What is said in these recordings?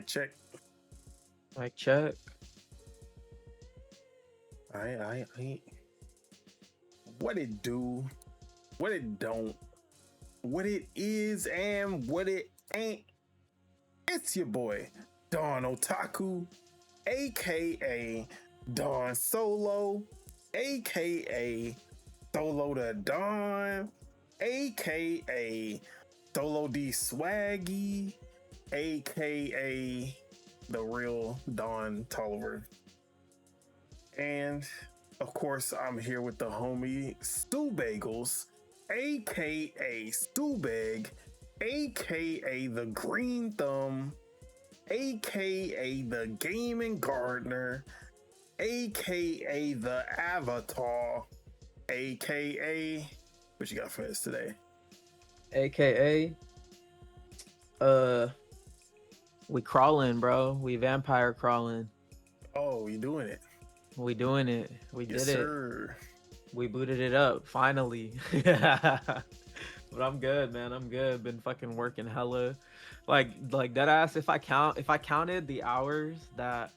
check. Mic check. I. What it do? What it don't? What it is and what it ain't? It's your boy Don Otaku, aka Don Solo, aka Solo the Don, aka Solo D Swaggy, aka the real Don Tolliver. And of course, I'm here with the homie Subegels, aka Subeg, aka the Green Thumb, aka the Gaming Gardener, aka the Avatar, aka what you got for us today? AKA, we crawling, bro. We vampire crawling. Oh, you doing it? We doing it. We Yes, did sir. it. We booted it up finally. But I'm good, man. I'm good. Been fucking working hella, like dead ass. If I counted the hours that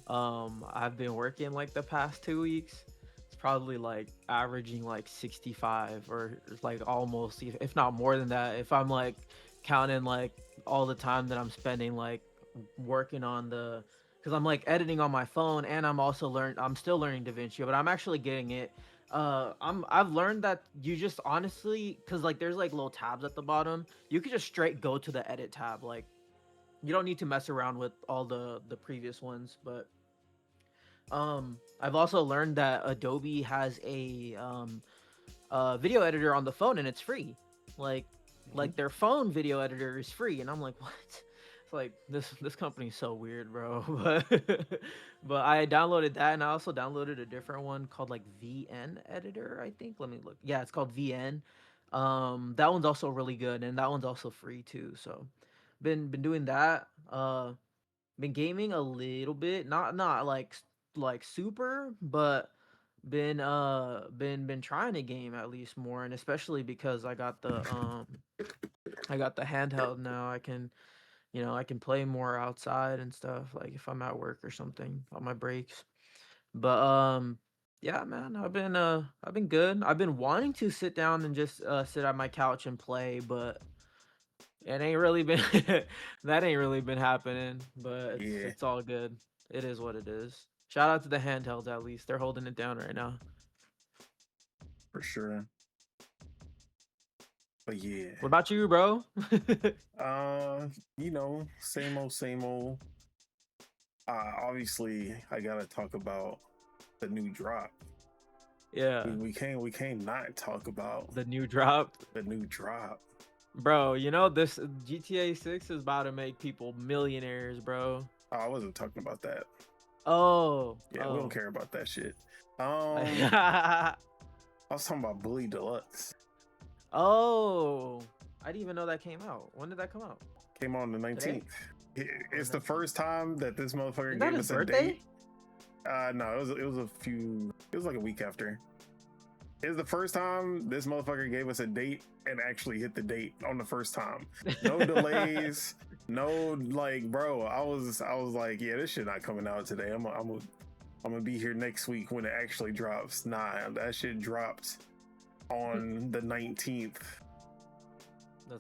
I've been working like the past 2 weeks, it's probably like averaging like 65 or like almost, if not more than that. If I'm like counting like all the time that I'm spending like working on the, because I'm like editing on my phone and I'm still learning DaVinci, but I'm actually getting it. I've learned that you just honestly, because like there's like little tabs at the bottom, you could just straight go to the edit tab. Like you don't need to mess around with all the previous ones. But I've also learned that Adobe has a video editor on the phone and it's free. Like their phone video editor is free, and I'm like, what? It's like this company's so weird, bro. But I downloaded that, and I also downloaded a different one called like VN editor, I think. Let me look. Yeah, it's called VN. That one's also really good, and that one's also free too. So been doing that. Been gaming a little bit, not like super, but been trying to game at least more, and especially because I got the handheld now. I can, I can play more outside and stuff, like if I'm at work or something on my breaks. But yeah, man, I've been good. I've been wanting to sit down and just sit on my couch and play, but it ain't really been that ain't really been happening. But Yeah, it's all good. It is what it is. Shout out to the handhelds, at least they're holding it down right now. for sure. But yeah, What about you, bro? same old, same old. Obviously, I gotta talk about the new drop. Yeah, We can't not talk about the new drop. the new drop. Bro, this GTA 6 is about to make people millionaires, bro. Oh, I wasn't talking about that. Oh, Yeah, we don't care about that shit. oh. I was talking about Bully Deluxe. Oh, I didn't even know that came out. When did that come out? Came on the 19th. Today? It's the first time that this motherfucker Is that gave his us a birthday? date. No, it was like a week after. It was the first time this motherfucker gave us a date and actually hit the date on the first time. No delays, no like, bro. I was like, yeah, this shit not coming out today. I'm gonna be here next week when it actually drops. Nah, that shit dropped on the 19th.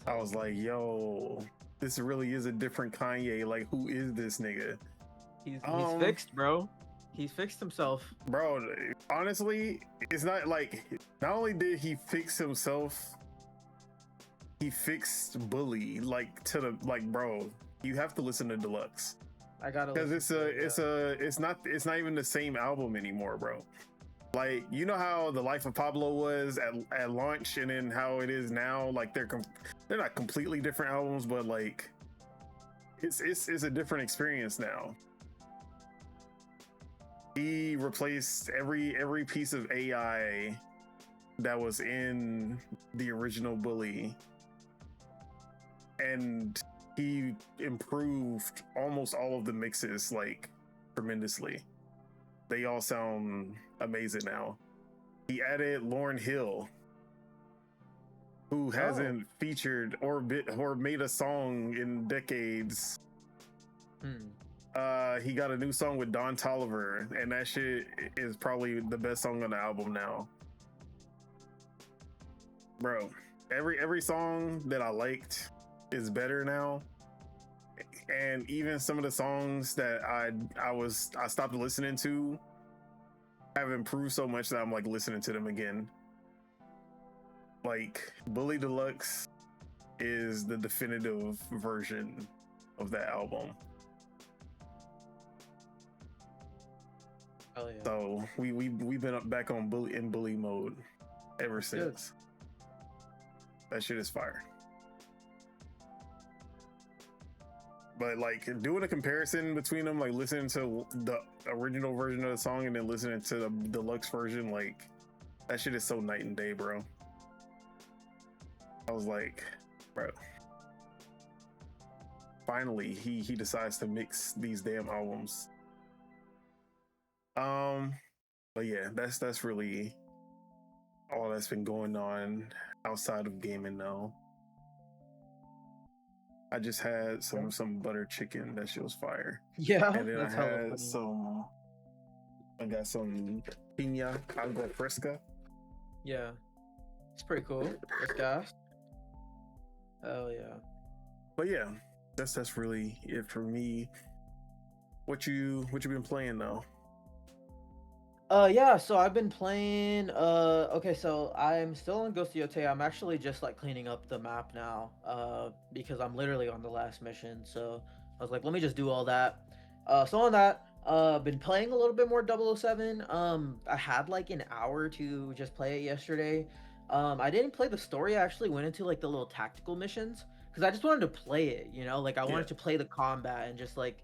I was like, yo, this really is a different Kanye. Like, who is this nigga? He's fixed, bro. He's fixed himself. Bro, honestly, it's not like, not only did he fix himself, he fixed Bully. Like, bro, you have to listen to Deluxe. I gotta, because it's not even the same album anymore, bro. Like, you know how The Life of Pablo was at launch, and then how it is now. Like, they're not completely different albums, but like it's a different experience now. He replaced every piece of AI that was in the original Bully, and he improved almost all of the mixes like tremendously. They all sound amazing now. He added Lauryn Hill, who hasn't featured or made a song in decades. He got a new song with Don Toliver, and that shit is probably the best song on the album now. Bro, every song that I liked is better now. And even some of the songs that I stopped listening to have improved so much that I'm like listening to them again. Like Bully Deluxe is the definitive version of that album. Oh yeah. So we've been back on bully mode ever since. That shit is fire. But like doing a comparison between them, like listening to the original version of the song and then listening to the deluxe version, like that shit is so night and day, bro. I was like, bro. Finally, he decides to mix these damn albums. But yeah, that's really all that's been going on outside of gaming now. I just had some butter chicken. That shit was fire. Yeah, and then I got some piña algo fresca. Yeah, it's pretty cool. It's gas. Hell yeah. But yeah, that's really it for me. What you been playing though? Yeah, so I've been playing okay, so I'm still on Ghost of Yotei. I'm actually just like cleaning up the map now, because I'm literally on the last mission. So I was like, let me just do all that. So on that, been playing a little bit more 007. I had like an hour to just play it yesterday. I didn't play the story. I actually went into like the little tactical missions because I just wanted to play it, you know, like I wanted to play the combat and just like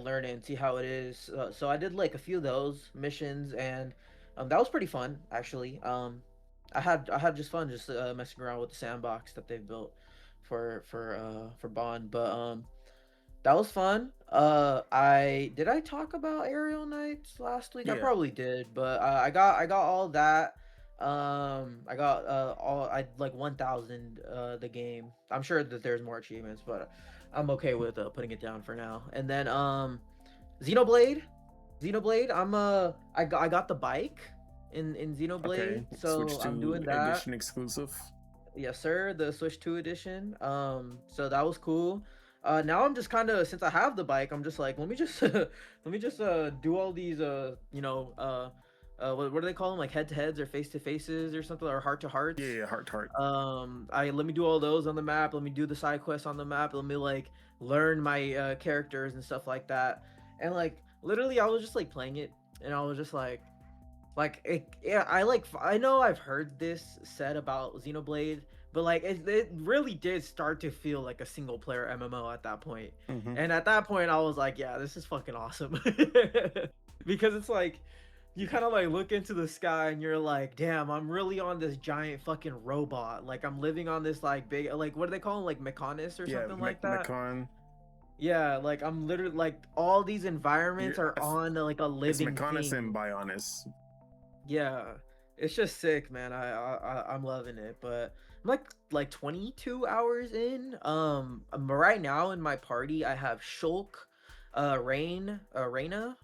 learn it and see how it is. So I did like a few of those missions, and that was pretty fun actually. I had just fun just messing around with the sandbox that they've built for Bond, but that was fun. I talk about Aerial Knights last week? I probably did, but I got all that. I got I like 1,000 the game. I'm sure that there's more achievements, but I'm okay with putting it down for now. And then Xenoblade, I got the bike in Xenoblade, so I'm doing that. Edition exclusive. Yes, sir. The Switch 2 edition. So that was cool. Now I'm just kind of, since I have the bike, I'm just like, let me just do all these what do they call them, like head to heads or face to faces or something, or heart to hearts? Yeah, heart to heart. Let me do all those on the map. Let me do the side quests on the map. Let me like learn my characters and stuff like that. And like literally, I was just like playing it, and I was just like I know I've heard this said about Xenoblade, but like it really did start to feel like a single player MMO at that point. And at that point, I was like, yeah, this is fucking awesome. Because it's like, you kind of like look into the sky and you're like, damn, I'm really on this giant fucking robot. Like I'm living on this like big, like what do they call them, like Mechonis or something like that? Mechon. Yeah, like I'm literally like all these environments are on like a living it's Mechonis thing. and Bionis. Yeah, it's just sick, man. I'm loving it, but I'm like 22 hours in. Right now in my party I have Shulk, Reyna,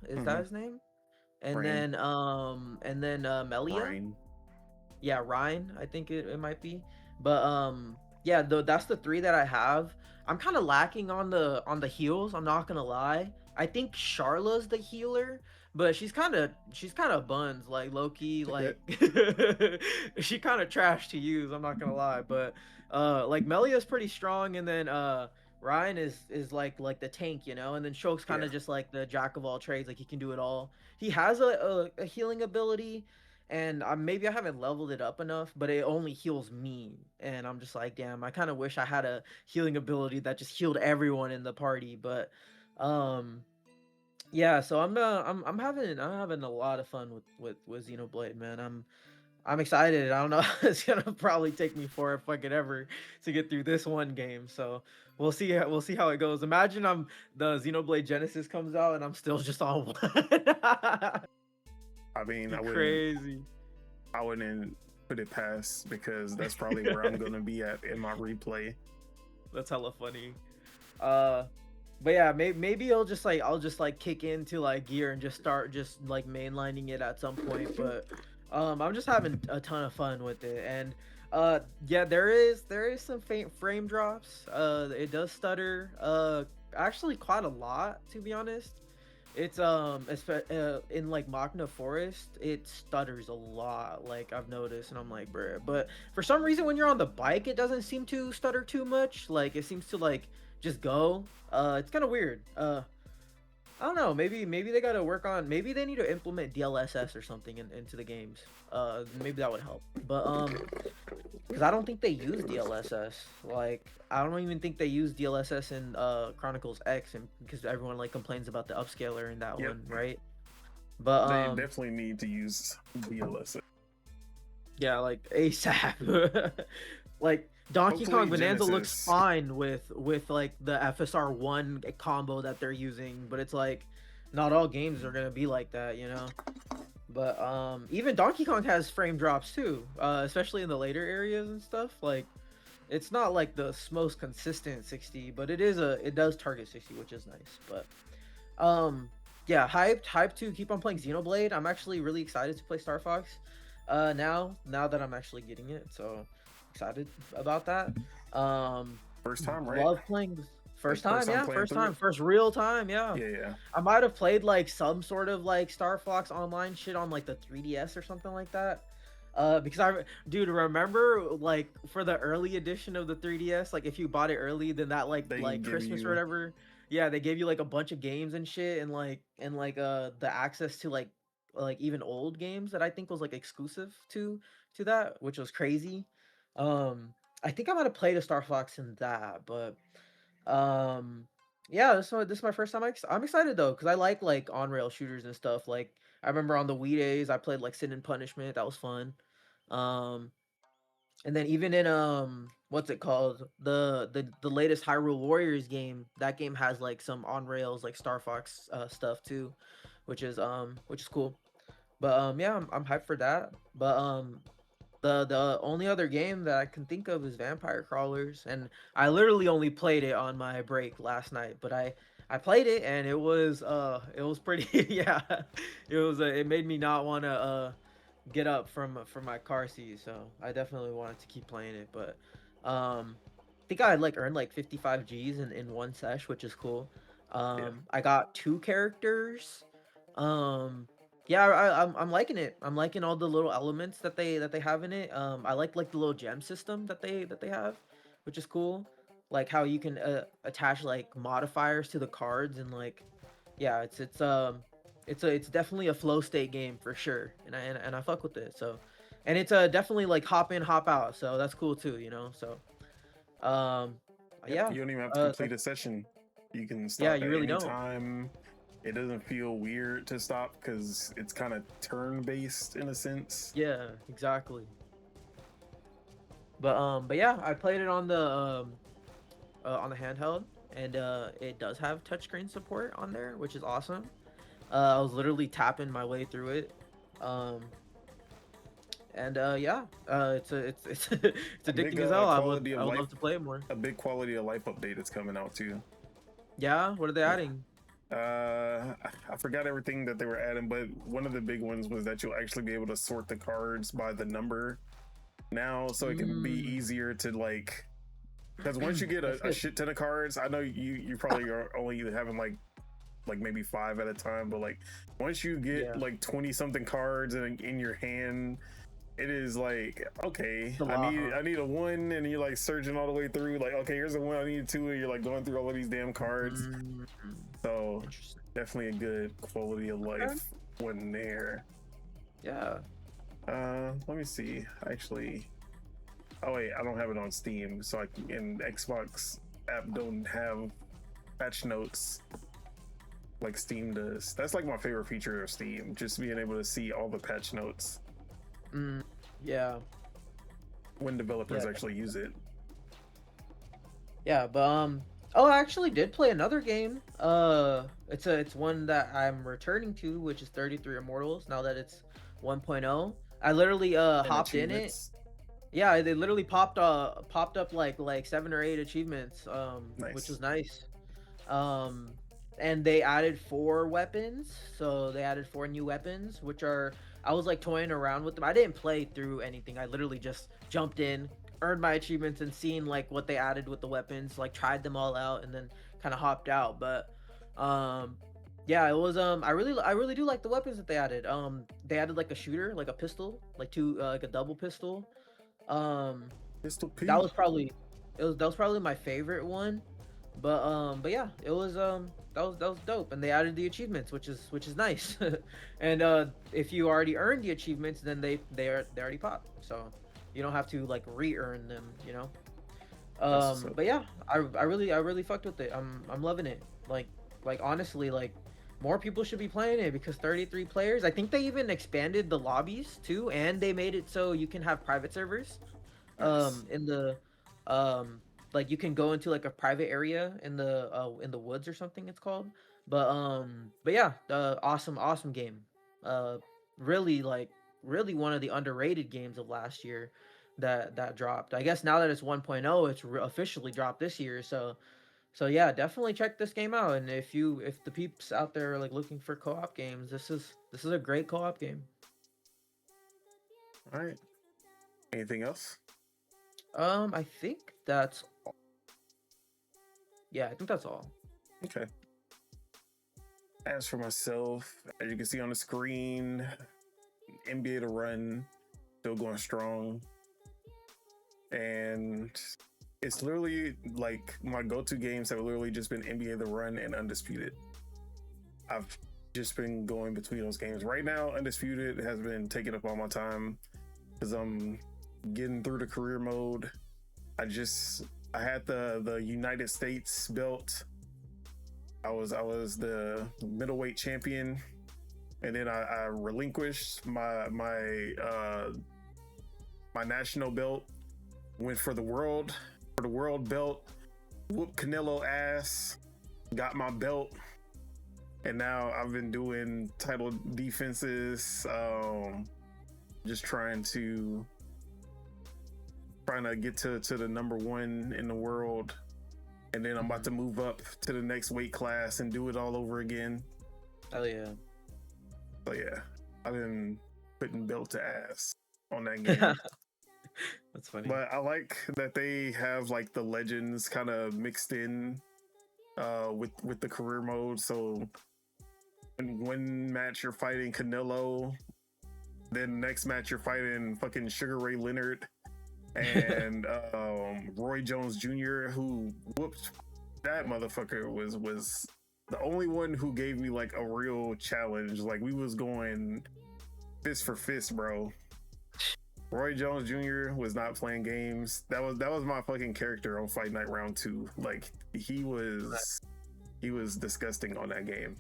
is that his name? And Rain. then Melia. Rain. Yeah, Ryan, I think it might be. But yeah, that's the three that I have. I'm kind of lacking on the heals, I'm not gonna lie. I think Charla's the healer, but she's kind of buns, like low-key, like she kind of trash to use, I'm not gonna lie. But like Melia's pretty strong, and then Ryan is like the tank, you know, and then Shulk's kind of just like the jack of all trades, like he can do it all. He has a healing ability, and maybe I haven't leveled it up enough, but it only heals me, and I'm just like, damn, I kind of wish I had a healing ability that just healed everyone in the party. But yeah, so I'm having a lot of fun with Xenoblade, man. I'm excited. I don't know. It's gonna probably take me forever to get through this one game. So we'll see. We'll see how it goes. Imagine the Xenoblade Genesis comes out and I'm still just on one. I mean, I wouldn't put it past, because that's probably where I'm gonna be at in my replay. That's hella funny. But yeah, maybe I'll just like kick into like gear and just start just like mainlining it at some point. But I'm just having a ton of fun with it, and yeah, there is some faint frame drops. It does stutter. Actually quite a lot, to be honest. It's in like Magna Forest, it stutters a lot. Like I've noticed, and I'm like, bruh. But for some reason, when you're on the bike, it doesn't seem to stutter too much. Like it seems to like just go. It's kind of weird. I don't know. Maybe they gotta work on. Maybe they need to implement DLSS or something into the games. Maybe that would help. But because I don't think they use DLSS. Like I don't even think they use DLSS in Chronicles X, and because everyone like complains about the upscaler in that one, right? But they definitely need to use DLSS. Yeah, like ASAP. Like Donkey Hopefully Kong Bonanza looks Genesis. fine with like the FSR1 combo that they're using, but it's like not all games are gonna be like that, you know. But even Donkey Kong has frame drops too, especially in the later areas and stuff. Like it's not like the most consistent 60, but it does target 60, which is nice. But yeah, hyped to keep on playing Xenoblade. I'm actually really excited to play Star Fox now that I'm actually getting it, so excited about that. First time, right? Love playing first Like, time, yeah, playing first through time, it? first real time, yeah. Yeah. I might have played like some sort of like Star Fox online shit on like the 3DS or something like that. Because dude, remember like for the early edition of the 3DS, like if you bought it early, then that like They give Christmas or you- whatever, yeah, they gave you like a bunch of games and shit, and the access to like even old games that I think was like exclusive to that, which was crazy. I think I might have played a Star Fox in that, but um yeah, this is my first time. I'm excited though, because I like on rail shooters and stuff. Like I remember on the Wii days I played like Sin and Punishment. That was fun. um and then even in what's it called, the latest Hyrule Warriors game, that game has like some on rails like Star Fox stuff too, which is cool. But yeah, I'm hyped for that. But the only other game that I can think of is Vampire Crawlers, and I literally only played it on my break last night. But I played it, and it was pretty yeah, it made me not want to get up from my car seat. So I definitely wanted to keep playing it. But I think I like earned like 55 G's in one sesh, which is cool. I got 2 characters. Yeah, I'm liking it. I'm liking all the little elements that they have in it. I like the little gem system that they have, which is cool. Like how you can attach like modifiers to the cards, and like yeah, it's definitely a flow state game for sure, and I fuck with it. So, and it's definitely like hop in, hop out. So that's cool too, you know. So yeah, You don't even have to complete a session. You can yeah, stop you at really any don't. time. It doesn't feel weird to stop because it's kind of turn based in a sense. Yeah, exactly. But yeah, I played it on the handheld, and it does have touchscreen support on there, which is awesome. I was literally tapping my way through it. And yeah, it's it's A big, addicting as hell. I would quality of love life- to play it more. A big quality of life update is coming out too. Yeah, what are they adding? I forgot everything that they were adding, but one of the big ones was that you'll actually be able to sort the cards by the number now, so it can be easier to like. Because once you get a shit ton of cards, I know you probably are only having like maybe 5 at a time, but like once you get like 20 something cards in your hand, it is like, okay, I need a 1, and you're like searching all the way through, like, okay, here's a 1, I need a 2, and you're like going through all of these damn cards. So definitely a good quality of life one there. Yeah. Let me see. Actually, oh wait, I don't have it on Steam, so and Xbox app don't have patch notes like Steam does. That's like my favorite feature of Steam, just being able to see all the patch notes. Yeah. When developers actually use it. Yeah, but oh, I actually did play another game. It's one that I'm returning to, which is 33 Immortals. Now that it's 1.0, I literally hopped in it. Yeah, they literally popped up like 7 or 8 achievements, Nice. which was nice. Um, and they added 4 weapons. So they added 4 new weapons, which are I was like toying around with them. I didn't play through anything. I literally just jumped in, earned my achievements, and seen like what they added with the weapons. Like tried them all out, and then kind of hopped out. But um, yeah, it was I really do like the weapons that they added. They added like a shooter, like a pistol, like two like a double pistol. Um, Pistol that Pete. was probably that was probably my favorite one. But yeah, it was that was dope, and they added the achievements, which is nice. And if you already earned the achievements, then they already pop, so you don't have to like re-earn them, you know. That's so. But yeah, I really fucked with it. I'm loving it. Like honestly, like more people should be playing it because 33 players. I think they even expanded the lobbies too, and they made it so you can have private servers. Nice. In the um like you can go into like a private area in the woods or something it's called. But yeah, awesome game. Uh really like really one of the underrated games of last year that dropped. I guess now that it's 1.0, it's officially dropped this year. So yeah, definitely check this game out. And if the peeps out there are like looking for co-op games, this is a great co-op game. All right. Anything else? I think that's Yeah, I think that's all. Okay. As for myself, as you can see on the screen, NBA to run, still going strong. And it's literally like my go-to games have literally just been NBA the run and Undisputed. I've just been going between those games. Right now, Undisputed has been taking up all my time because I'm getting through the career mode. I had the United States belt. I was the middleweight champion, and then I relinquished my national belt. Went for the world belt. Whooped Canelo ass. Got my belt, and now I've been doing title defenses. Just trying to get to the number one in the world, and then I'm about to move up to the next weight class and do it all over again. Hell yeah. So yeah, I've been putting belt to ass on that game. That's funny. But I like that they have like the legends kind of mixed in with the career mode. So in one match you're fighting Canelo, then next match you're fighting fucking Sugar Ray Leonard and Roy Jones Jr., who whooped that motherfucker, was the only one who gave me like a real challenge. Like we was going fist for fist, bro. Roy Jones Jr. was not playing games. That was my fucking character on Fight Night Round 2. Like he was disgusting on that game.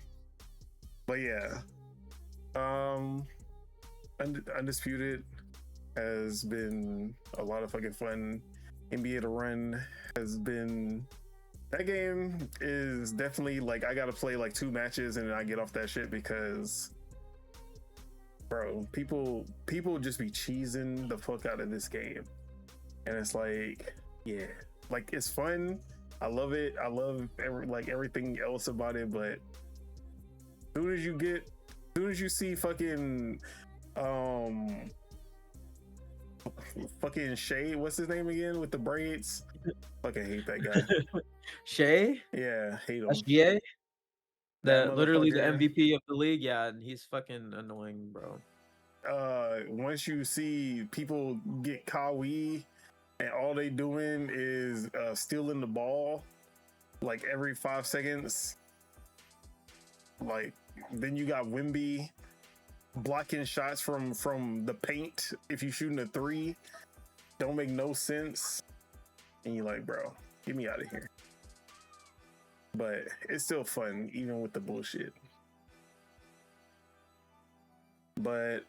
But yeah, Undisputed has been a lot of fucking fun. NBA to run has been, that game is definitely like I gotta play like 2 matches and then I get off that shit because bro, people just be cheesing the fuck out of this game. And it's like, yeah, like it's fun. I love it. I love everything else about it, but as soon as you see fucking fucking Shay, what's his name again with the braids? Fucking hate that guy. Shay? Yeah, hate him. SGA? That Literally the motherfucker. MVP of the league. Yeah, and he's fucking annoying, bro. Once you see people get Kawhi and all they doing is stealing the ball like every 5 seconds, like then you got Wimby blocking shots from the paint if you shooting a 3, don't make no sense, and you're like, bro, get me out of here. But it's still fun even with the bullshit. But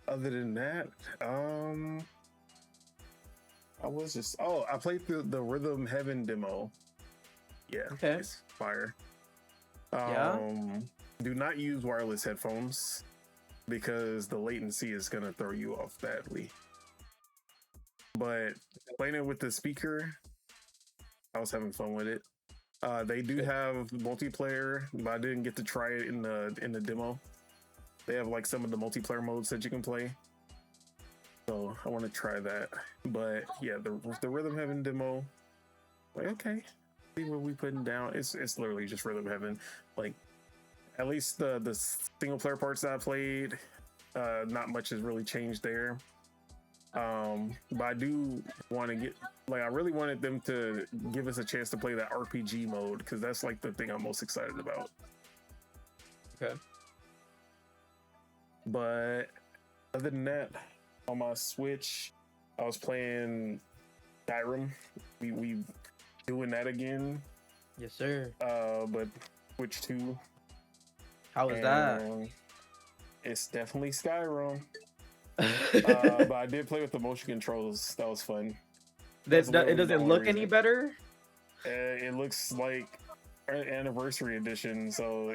other than that, I played through the Rhythm Heaven demo. Yeah, Okay. it's fire. Yeah? Do not use wireless headphones because the latency is gonna throw you off badly. But playing it with the speaker, I was having fun with it. They do have multiplayer, but I didn't get to try it in the demo. They have like some of the multiplayer modes that you can play, so I want to try that. But yeah, the Rhythm Heaven demo, like, okay, see what we putting down. It's literally just Rhythm Heaven. Like, at least the single player parts that I played, not much has really changed there. But I do want to get, like, I really wanted them to give us a chance to play that RPG mode, because that's like the thing I'm most excited about. Okay. But other than that, on my Switch, I was playing Skyrim. We doing that again. Yes, sir. But Switch 2. How was that? It's definitely Skyrim. But I did play with the motion controls. That was fun. It doesn't look any better? It looks like an Anniversary Edition, so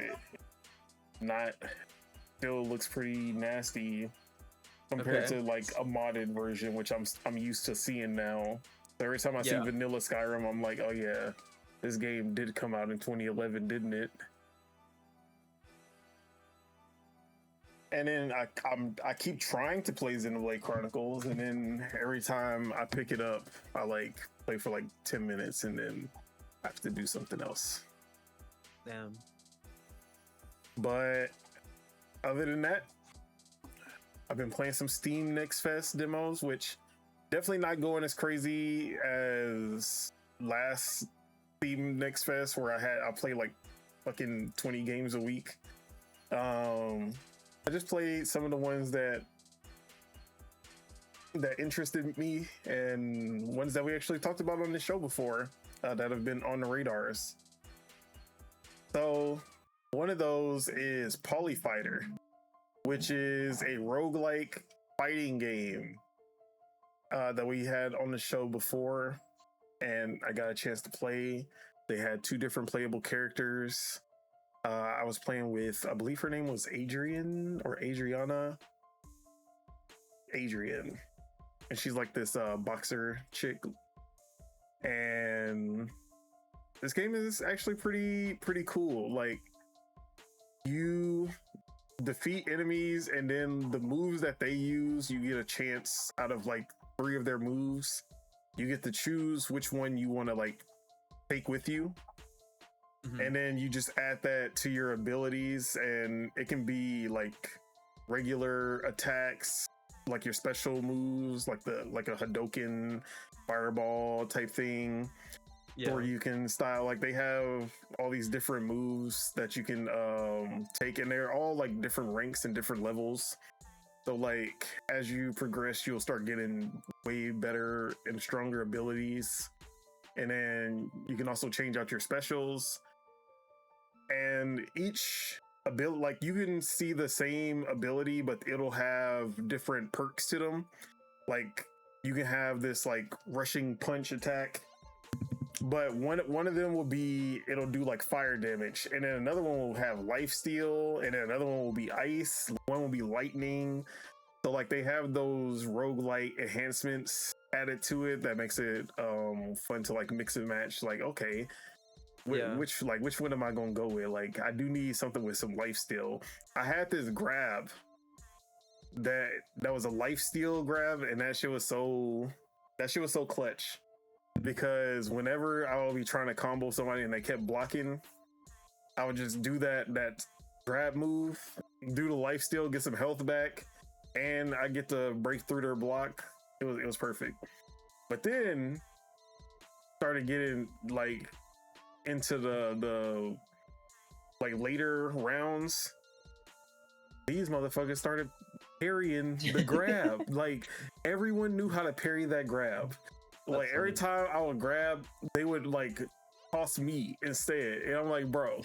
still looks pretty nasty compared to like a modded version, which I'm used to seeing now. So every time I see vanilla Skyrim, I'm like, oh yeah, this game did come out in 2011, didn't it? And then I keep trying to play Xenoblade Chronicles, and then every time I pick it up, I like play for like 10 minutes, and then I have to do something else. Damn. But other than that, I've been playing some Steam Next Fest demos, which definitely not going as crazy as last Steam Next Fest, where I played like fucking 20 games a week. I just played some of the ones that interested me, and ones that we actually talked about on the show before, that have been on the radars. So one of those is Polyfighter, which is a roguelike fighting game that we had on the show before, and I got a chance to play. They had 2 different playable characters. I was playing with, I believe her name was Adrian or Adriana. Adrian. And she's like this boxer chick. And this game is actually pretty cool. Like, you defeat enemies, and then the moves that they use, you get a chance out of like 3 of their moves. You get to choose which one you want to like take with you. And then you just add that to your abilities, and it can be like regular attacks, like your special moves, like a Hadouken fireball type thing. Or you can style, like, they have all these different moves that you can take, and they're all like different ranks and different levels. So like as you progress, you'll start getting way better and stronger abilities, and then you can also change out your specials. And each ability, like, you can see the same ability, but it'll have different perks to them. Like, you can have this like rushing punch attack, but one of them will be, it'll do like fire damage, and then another one will have life steal, and then another one will be ice, one will be lightning. So like they have those roguelite enhancements added to it that makes it fun to like mix and match. Like, okay, which one am I gonna go with? Like, I do need something with some life steal. I had this grab that was a life steal grab, and that shit was so clutch, because whenever I would be trying to combo somebody and they kept blocking, I would just do that grab move, do the life steal, get some health back, and I get to break through their block. It was perfect. But then started getting like into the like later rounds. These motherfuckers started parrying the grab. Like, everyone knew how to parry that grab. That's like funny. Every time I would grab, they would like toss me instead, and I'm like, bro.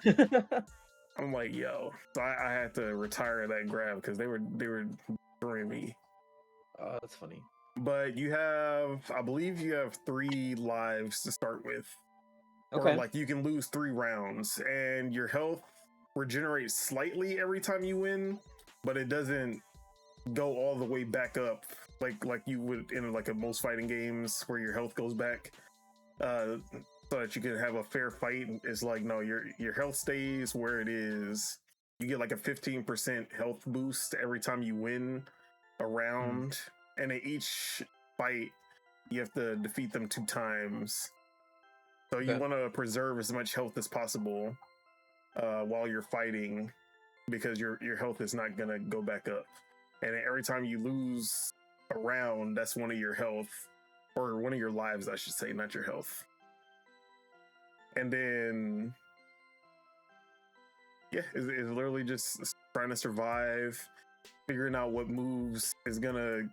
I'm like, yo. So I had to retire that grab because they were destroying me. Oh, that's funny. But I believe you have 3 lives to start with. Okay. Or like you can lose 3 rounds, and your health regenerates slightly every time you win, but it doesn't go all the way back up like you would in like a most fighting games where your health goes back. so that you can have a fair fight. It's like, no, your health stays where it is. You get like a 15% health boost every time you win a round, and in each fight you have to defeat them 2 times. So you want to preserve as much health as possible while you're fighting, because your health is not gonna go back up. And every time you lose a round, that's one of your health, or one of your lives, I should say, not your health. And then, yeah, it's literally just trying to survive, figuring out what moves is gonna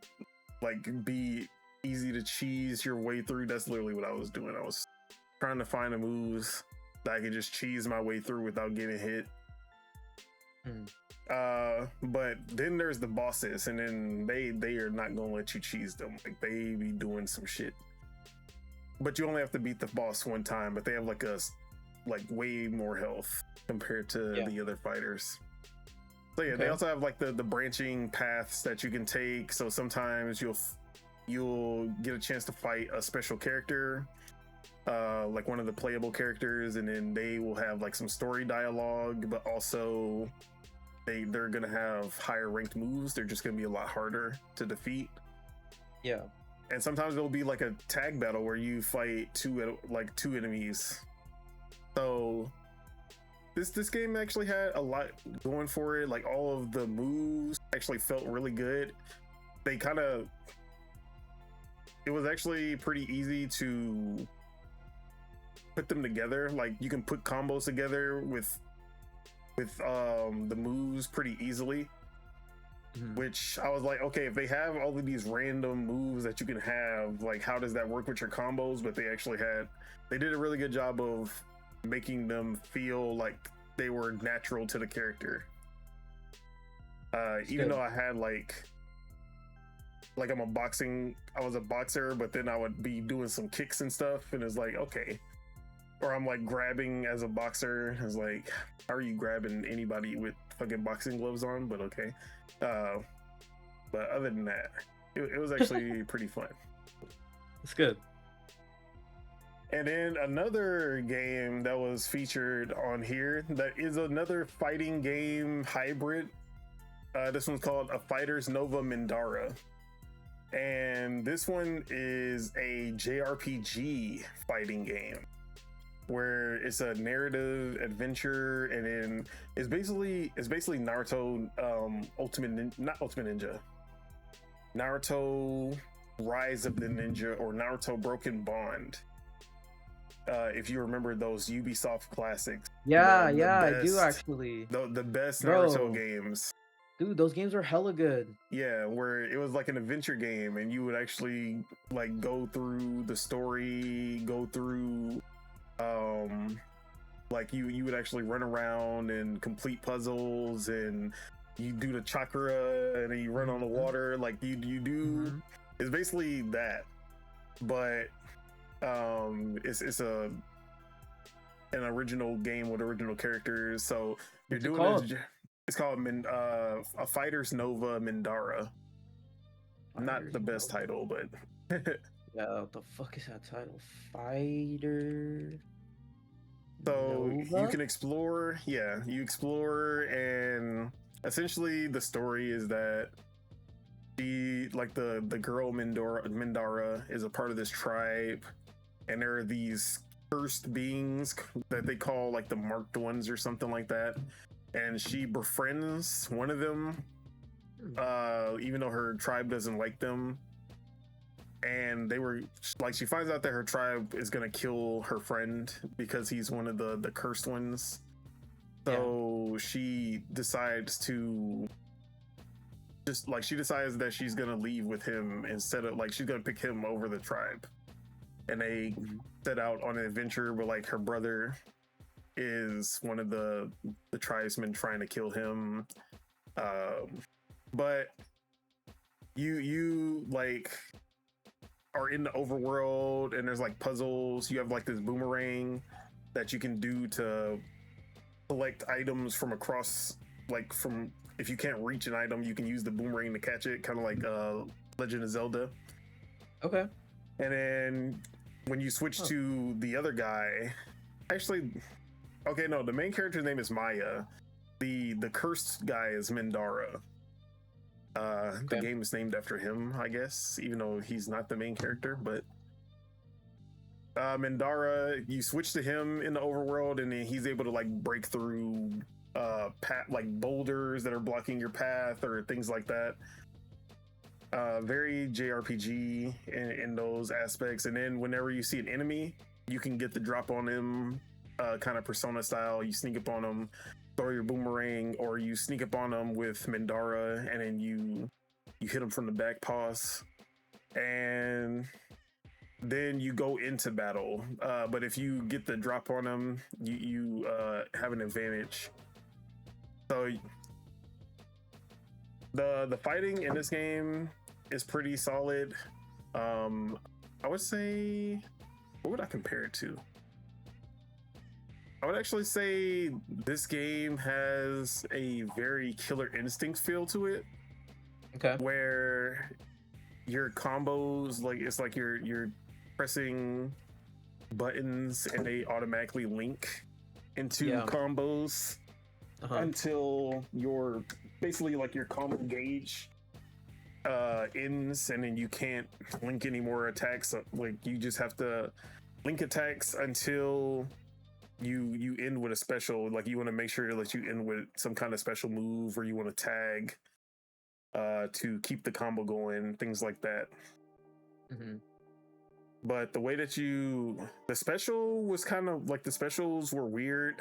like be easy to cheese your way through. That's literally what I was doing. I was trying to find the moves that I could just cheese my way through without getting hit. But then there's the bosses, and then they are not gonna let you cheese them. Like, they be doing some shit. But you only have to beat the boss one time, but they have like way more health compared to the other fighters. So yeah, they also have like the branching paths that you can take. So sometimes you'll get a chance to fight a special character, like one of the playable characters, and then they will have like some story dialogue, but also they're gonna have higher ranked moves. They're just gonna be a lot harder to defeat. Yeah. And sometimes it'll be like a tag battle where you fight two enemies. So this game actually had a lot going for it. Like, all of the moves actually felt really good. It was actually pretty easy to put them together. Like, you can put combos together with the moves pretty easily. Which I was like, okay, if they have all of these random moves that you can have, like, how does that work with your combos? But they did a really good job of making them feel like they were natural to the character. Even though I had like I was a boxer, but then I would be doing some kicks and stuff, and it's like, okay. Or I'm like grabbing as a boxer. It's like, how are you grabbing anybody with fucking boxing gloves on? But okay. But other than that, it was actually pretty fun. It's good. And then another game that was featured on here that is another fighting game hybrid. This one's called A Fighter's Nova Mindara. And this one is a JRPG fighting game, where it's a narrative adventure, and then it's basically Naruto, Naruto Rise of the Ninja, or Naruto Broken Bond. If you remember those Ubisoft classics. I do actually. The best Naruto games. Dude, those games are hella good. Yeah, where it was like an adventure game, and you would actually like go through the story, like you would actually run around and complete puzzles, and you do the chakra, and then you run on the water. Like you do, it's basically that, but it's an original game with original characters. So you're doing it's called A Fighter's Nova Mindara. Not the best title, but yeah, what the fuck is that title? Fighter. So Nova? You can explore. Yeah, you explore, and essentially the story is that the girl Mindara is a part of this tribe, and there are these cursed beings that they call like the marked ones or something like that. And she befriends one of them, even though her tribe doesn't like them. And she finds out that her tribe is gonna kill her friend because he's one of the cursed ones. So she decides that she's gonna leave with him instead of, like, she's gonna pick him over the tribe. And they set out on an adventure where, like, her brother is one of the tribesmen trying to kill him. But you like are in the overworld, and there's like puzzles. You have like this boomerang that you can do to collect items from across, like, from, if you can't reach an item, you can use the boomerang to catch it, kind of like Legend of Zelda. Okay. And then when you switch to the other guy, actually, okay, no, the main character's name is Maya. The cursed guy is Mindara. The game is named after him, I guess, even though he's not the main character. But Mindara, you switch to him in the overworld, and then he's able to like break through like boulders that are blocking your path or things like that. Very JRPG in those aspects. And then whenever you see an enemy, you can get the drop on him, kind of Persona style. You sneak up on him, throw your boomerang, or you sneak up on him with Mindara, and then you hit him from the back paws, and then you go into battle. But if you get the drop on him, you have an advantage. So the fighting in this game is pretty solid. I would say, what would I compare it to? I would actually say this game has a very Killer Instinct feel to it. Okay. Where your combos, like it's like you're pressing buttons and they automatically link into combos until your basically like your combo gauge ends, and then you can't link any more attacks. Like you just have to link attacks until you end with a special. Like you want to make sure that you end with some kind of special move, or you want to tag to keep the combo going, things like that. But the way that the special was kind of like, the specials were weird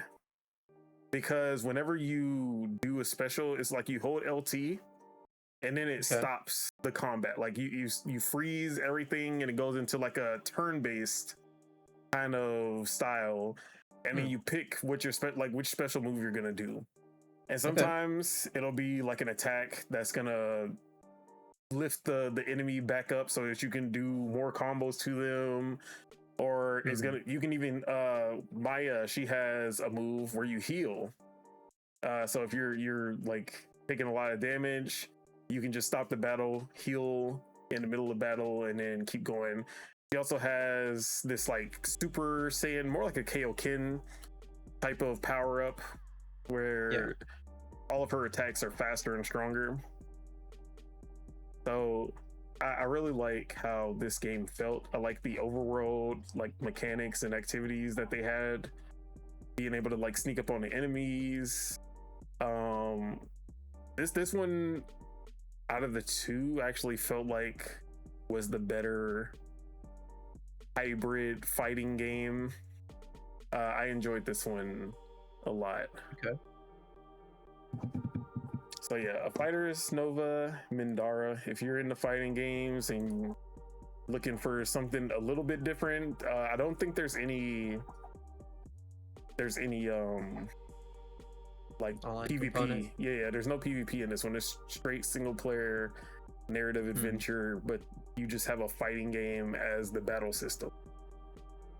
because whenever you do a special, it's like you hold LT and then it stops the combat. Like you freeze everything and it goes into like a turn-based kind of style, and then you pick what which special move you're gonna do. And sometimes it'll be like an attack that's gonna lift the enemy back up so that you can do more combos to them, or it's gonna, you can even Maya, she has a move where you heal. So if you're like taking a lot of damage, you can just stop the battle, heal in the middle of battle, and then keep going. She also has this like Super Saiyan, more like a Kaioken type of power up, where all of her attacks are faster and stronger. So I really like how this game felt. I like the overworld like mechanics and activities that they had, being able to like sneak up on the enemies. This one out of the two actually felt like was the better hybrid fighting game. I enjoyed this one a lot. Okay. So yeah, A Fighter's Nova, Mindara. If you're into fighting games and looking for something a little bit different, I don't think there's any like online PvP. component. Yeah, there's no PvP in this one. It's straight single player narrative adventure, but you just have a fighting game as the battle system.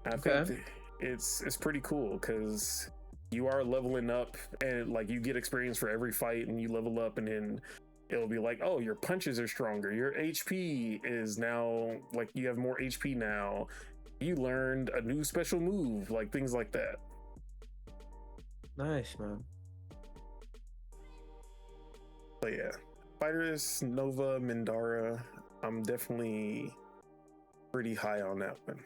I think it's pretty cool because you are leveling up, and like you get experience for every fight, and you level up, and then it'll be like, oh, your punches are stronger, your HP is now like, you have more HP now, you learned a new special move, like things like that. Nice, man. But yeah, Fighters Nova, Mindara, I'm definitely pretty high on that one.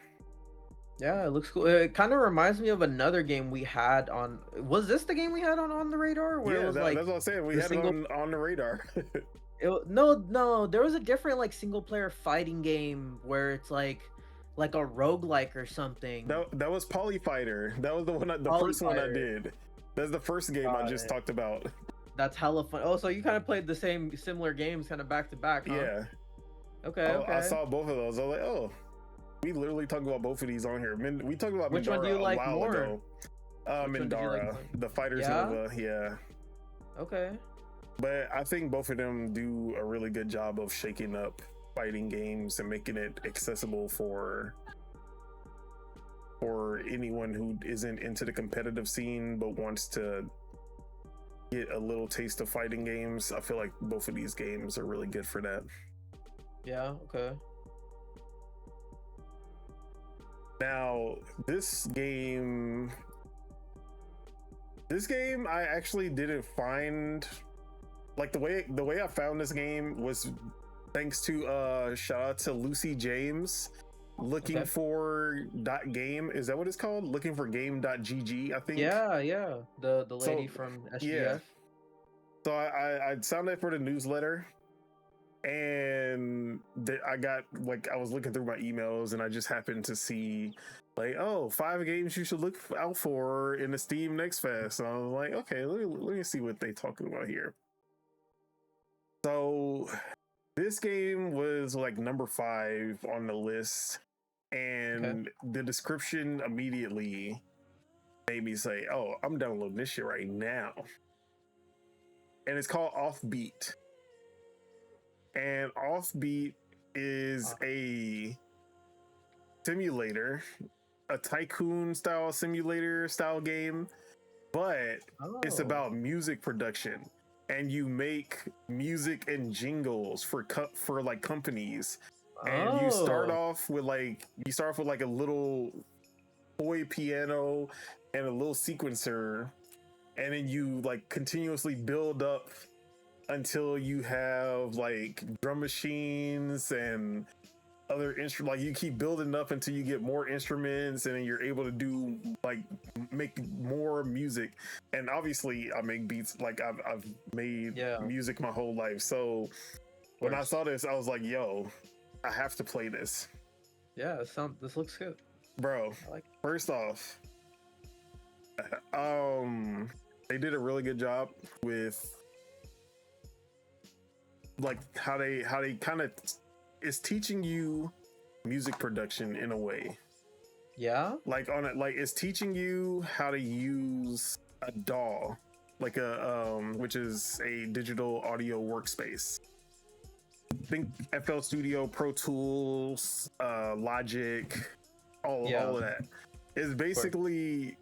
Yeah, it looks cool. It kind of reminds me of another game we had on. Was this the game we had on the radar? Where Yeah, it was that's what I'm saying. We had it on the radar. No, there was a different like single player fighting game where it's like a roguelike or something. That was Polyfighter. That was the one, first one I did. That's the first game I just talked about. That's hella fun. Oh, so you kind of played the similar games kind of back to back, huh? Yeah. Okay. I saw both of those. I was like, oh, we literally talked about both of these on here. We talked about Which Mindara one do you like a while more? ago. Mindara, the Fighters Nova, yeah. Okay. But I think both of them do a really good job of shaking up fighting games and making it accessible for anyone who isn't into the competitive scene but wants to get a little taste of fighting games. I feel like both of these games are really good for that. Yeah, okay. Now, this game I actually didn't find, like, the way I found this game was thanks to shout out to Lucy James, looking for .game. Is that what it's called? Looking for game.gg, I think. Yeah. The lady from SGF. Yeah. So I signed up for the newsletter, and I got, like, I was looking through my emails, and I just happened to see, like, 5 games you should look out for in the Steam Next Fest. So I was like, okay, let me see what they talking about here. So this game was like number 5 on the list, and the description immediately made me say, oh, I'm downloading this shit right now. And it's called Offbeat. And Offbeat is a simulator, a tycoon style simulator style game, but it's about music production. And you make music and jingles for like companies. And you start off with like a little toy piano and a little sequencer, and then you like continuously build up until you have like drum machines and other instruments. Like, you keep building up until you get more instruments, and then you're able to do like make more music. And obviously I make beats, like I've made music my whole life. So when I saw this, I was like, yo, I have to play this. Yeah, this looks good, bro. First off, they did a really good job with like how they kind of is teaching you music production in a way. Yeah, like on it, like it's teaching you how to use a DAW, like which is a digital audio workspace. Think FL Studio, Pro Tools, Logic, all of that. It's basically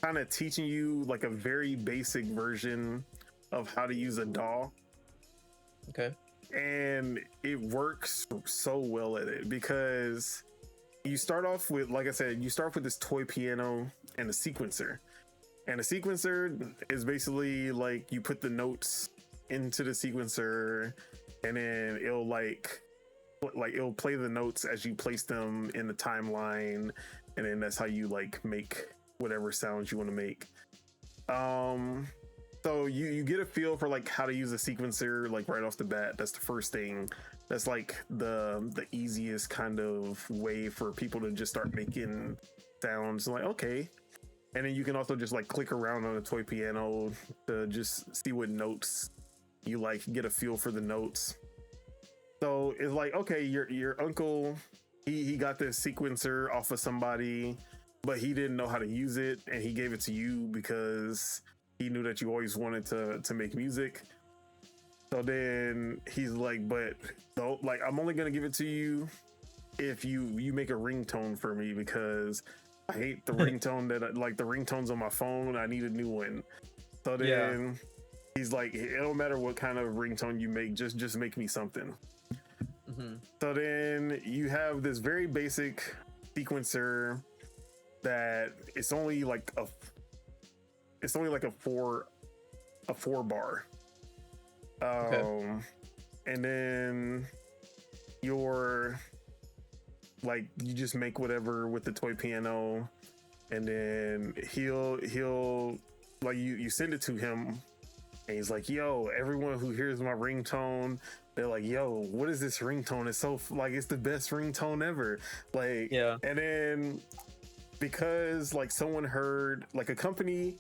kind of teaching you like a very basic version of how to use a DAW. Okay. And it works so well at it, because you start off with, like I said, you start with this toy piano and a sequencer. And a sequencer is basically like you put the notes into the sequencer, and then it'll like it'll play the notes as you place them in the timeline, and then that's how you like make whatever sounds you want to make. So you get a feel for like how to use a sequencer like right off the bat. That's the first thing. That's like the easiest kind of way for people to just start making sounds. Like, okay. And then you can also just like click around on a toy piano to just see what notes you like, get a feel for the notes. So it's like, okay, your uncle, he got this sequencer off of somebody, but he didn't know how to use it, and he gave it to you because he knew that you always wanted to make music. So then he's like, but don't, like, I'm only gonna give it to you if you make a ringtone for me, because I hate the ringtone that like the ringtones on my phone. I need a new one. So then he's like, it don't matter what kind of ringtone you make, just make me something. So then you have this very basic sequencer that it's only like a 4 bar. And then you're like, you just make whatever with the toy piano, and then he'll like you send it to him, and he's like, yo, everyone who hears my ringtone, they're like, yo, what is this ringtone? It's so like, it's the best ringtone ever. Like, and then because like someone heard, like a company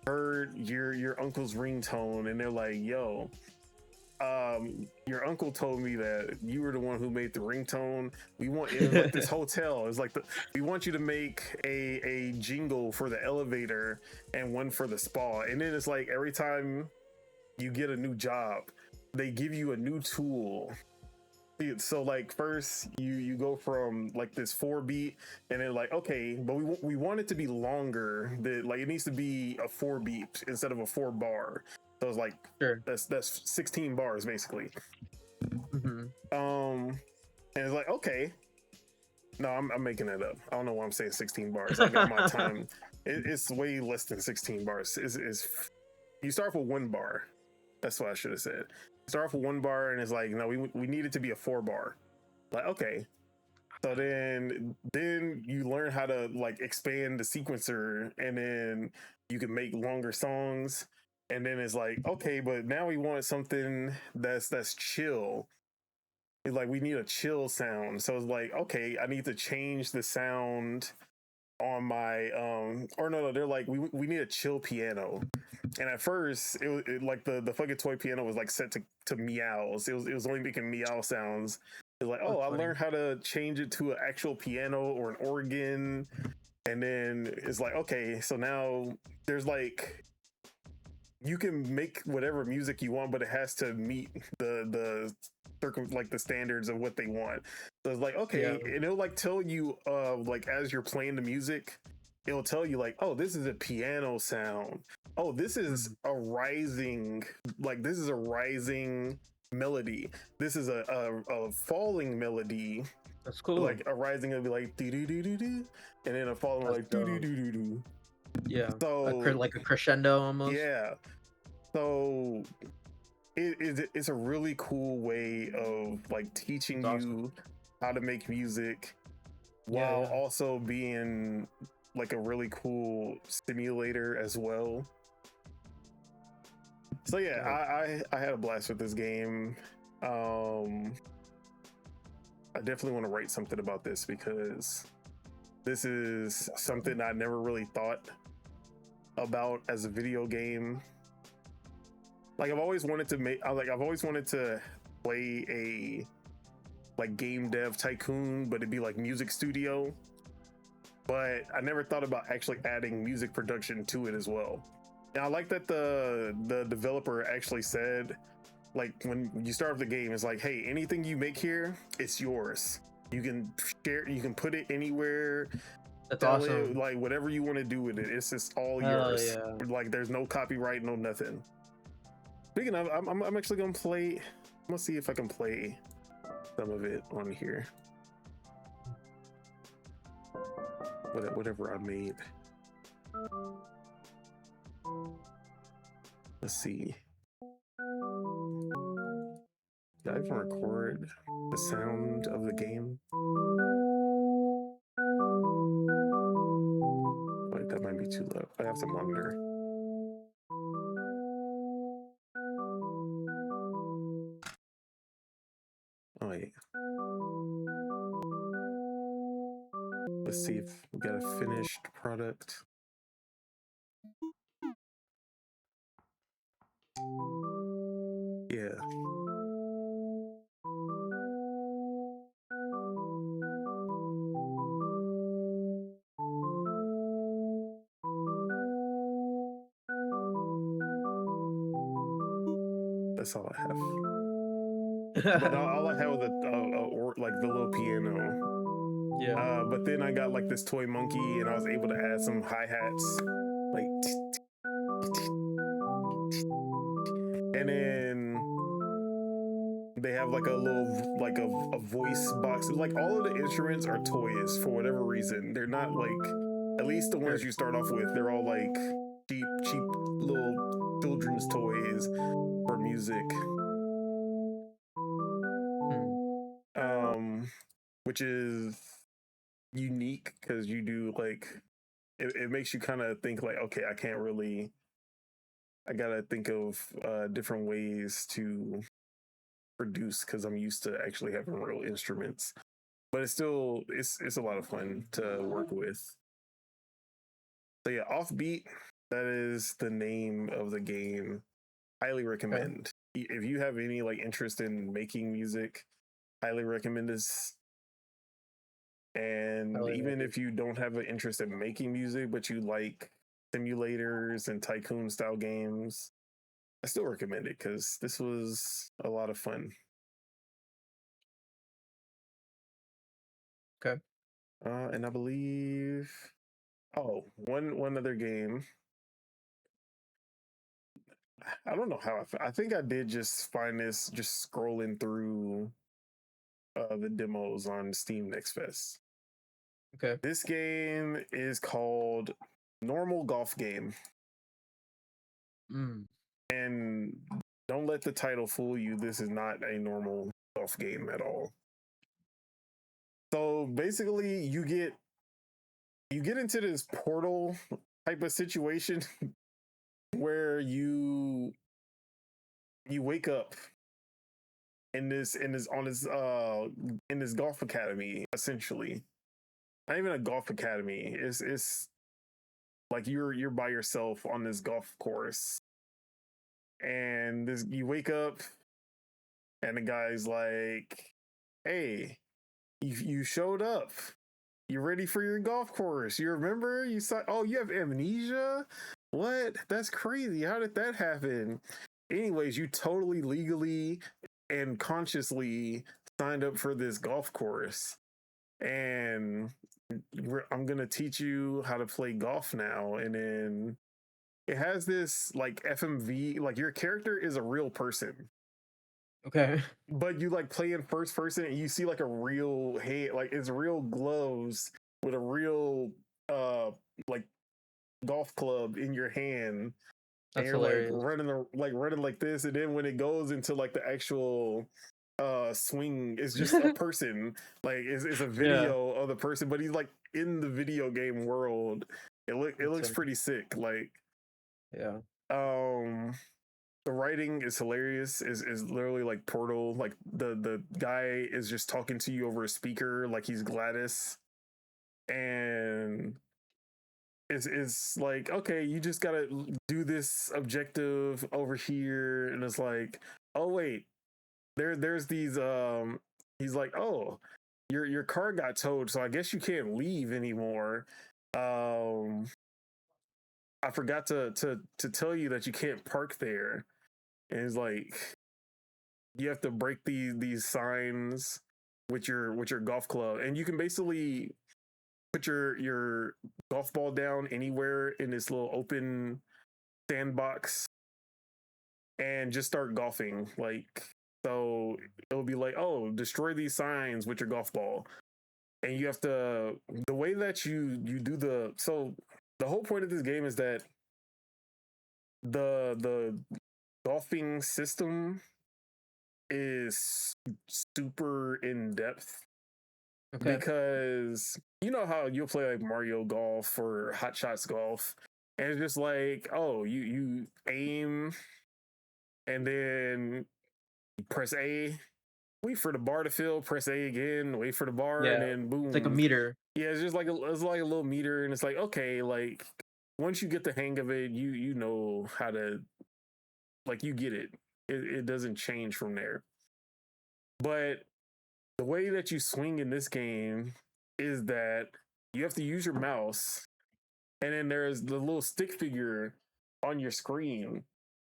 heard your uncle's ringtone, and they're like, yo, your uncle told me that you were the one who made the ringtone. We want it like this hotel. It's like we want you to make a jingle for the elevator and one for the spa. And then it's like every time you get a new job, they give you a new tool. So like first you go from like this 4 beat, and then like, okay, but we want it to be longer. Like it needs to be a 4 beat instead of a 4 bar. So it's like, that's 16 bars basically. And it's like, okay, No, I'm making it up. I don't know why I'm saying 16 bars. I got my time. It's way less than 16 bars. You start with 1 bar. That's what I should have said. Start off with 1 bar, and it's like, no, we need it to be a 4 bar. Like, okay. So then you learn how to like expand the sequencer, and then you can make longer songs. And then it's like, okay, but now we want something that's chill. It's like we need a chill sound. So it's like, okay, I need to change the sound on my or no, they're like, we need a chill piano. And at first it like the fucking toy piano was like set to meows. It was only making meow sounds. It's like, oh, I learned how to change it to an actual piano or an organ. And then it's like, okay, so now there's like, you can make whatever music you want, but it has to meet the like the standards of what they want. So it's like, okay, yeah. And it'll like tell you like as you're playing the music, it'll tell you like, oh, this is a piano sound. Oh, this is a rising, like this is a rising melody. This is a falling melody. That's cool. Like a rising will be like do do do do do, and then a falling like do do do do do. Yeah. So like a crescendo almost. Yeah. So it's a really cool way of like teaching you how to make music while also being like a really cool simulator as well. So yeah, I had a blast with this game. I definitely want to write something about this because this is something I never really thought about as a video game. Like I've always wanted to play a like game dev tycoon, but it'd be like music studio. But I never thought about actually adding music production to it as well. And I like that the developer actually said, like when you start off the game, it's like, hey, anything you make here, it's yours. You can share, you can put it anywhere. That's awesome. It, like whatever you want to do with it, it's just all yours. Yeah. Like there's no copyright, no nothing. Speaking of, I'm actually gonna play. I'm gonna see if I can play some of it on here. Whatever I made. Let's see. Did I even record the sound of the game? Wait, that might be too loud. I have to monitor. Oh wait. Let's see if we got a finished product. Yeah. That's all I have. But all I have was like the little piano. Yeah. But then I got like this toy monkey, and I was able to add some hi-hats, like, and then they have like a little like a voice box. Like all of the instruments are toys for whatever reason. They're not like, at least the ones you start off with, they're all like cheap little children's toys for music. Which is unique because you do like it makes you kind of think like, okay, I gotta think of different ways to produce because I'm used to actually having real instruments, but it's still it's a lot of fun to work with. So yeah, Offbeat, that is the name of the game. Highly recommend. Okay. If you have any like interest in making music, highly recommend this. And even if you don't have an interest in making music, but you like simulators and tycoon style games, I still recommend it because this was a lot of fun. Okay. And I believe, one other game. I don't know how I think I did just find this just scrolling through the demos on Steam Next Fest. Okay. This game is called Normal Golf Game. Mm. And don't let the title fool you. This is not a normal golf game at all. So basically you get into this portal type of situation where you wake up in this golf academy, essentially. Not even a golf academy. It's like you're by yourself on this golf course. And you wake up and the guy's like, "Hey, you showed up. You ready for your golf course? You remember? You saw? Oh, you have amnesia? What? That's crazy. How did that happen?" Anyways, you totally legally and consciously signed up for this golf course, and I'm gonna teach you how to play golf now. And then it has this like FMV, like your character is a real person. Okay. But you like play in first person and you see like a real hand, like it's real gloves with a real like golf club in your hand. And That's you're hilarious. like running like this, and then when it goes into like the actual swing, it's just a person. Like it's a video of the person, but he's like in the video game world. It looks pretty sick. Like yeah. The writing is hilarious. Is literally like Portal. Like the guy is just talking to you over a speaker like he's Gladys, and it's like, okay, you just gotta do this objective over here, and it's like, oh wait, there's these he's like, oh, your car got towed, so I guess you can't leave anymore. I forgot to tell you that you can't park there. And it's like you have to break these signs with your golf club, and you can basically put your golf ball down anywhere in this little open sandbox and just start golfing. Like, so it'll be like, oh, destroy these signs with your golf ball, and you have to, the way that you do the whole point of this game is that the golfing system is super in depth. Okay. Because you know how you'll play like Mario Golf or Hot Shots Golf, and it's just like, oh, you aim and then you press A, wait for the bar to fill, press A again, wait for the bar, and then boom. It's like a meter. Yeah, it's just like a little meter, and it's like, okay, like once you get the hang of it, you know how to, like, you get it. It doesn't change from there. But the way that you swing in this game is that you have to use your mouse, and then there's the little stick figure on your screen,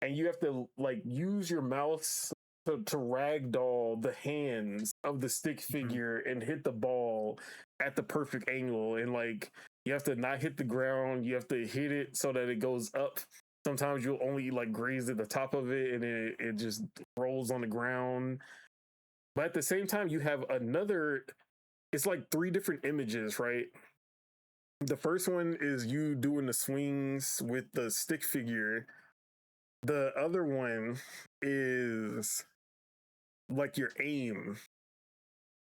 and you have to like use your mouse to ragdoll the hands of the stick figure and hit the ball at the perfect angle. And like you have to not hit the ground, you have to hit it so that it goes up. Sometimes you'll only like graze at the top of it, and it just rolls on the ground. But at the same time, you have it's like 3 different images, right? The first one is you doing the swings with the stick figure. The other one is like your aim.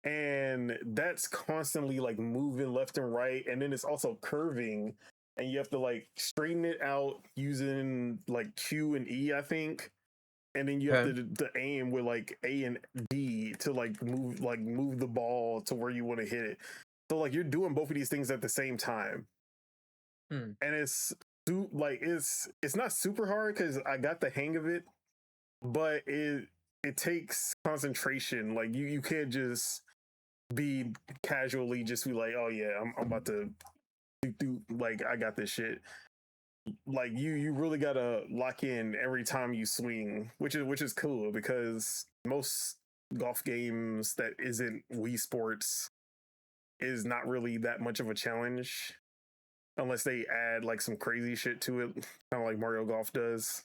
And that's constantly like moving left and right. And then it's also curving. And you have to like straighten it out using like Q and E, I think. And then you have to aim with like A and D to like move the ball to where you want to hit it. So like you're doing both of these things at the same time. And it's not super hard because I got the hang of it, but it takes concentration. Like you can't just be casually just be like, oh yeah, I'm about to do like I got this shit. Like you really gotta lock in every time you swing, which is cool because most golf games that isn't Wii Sports is not really that much of a challenge unless they add like some crazy shit to it, kind of like Mario Golf does.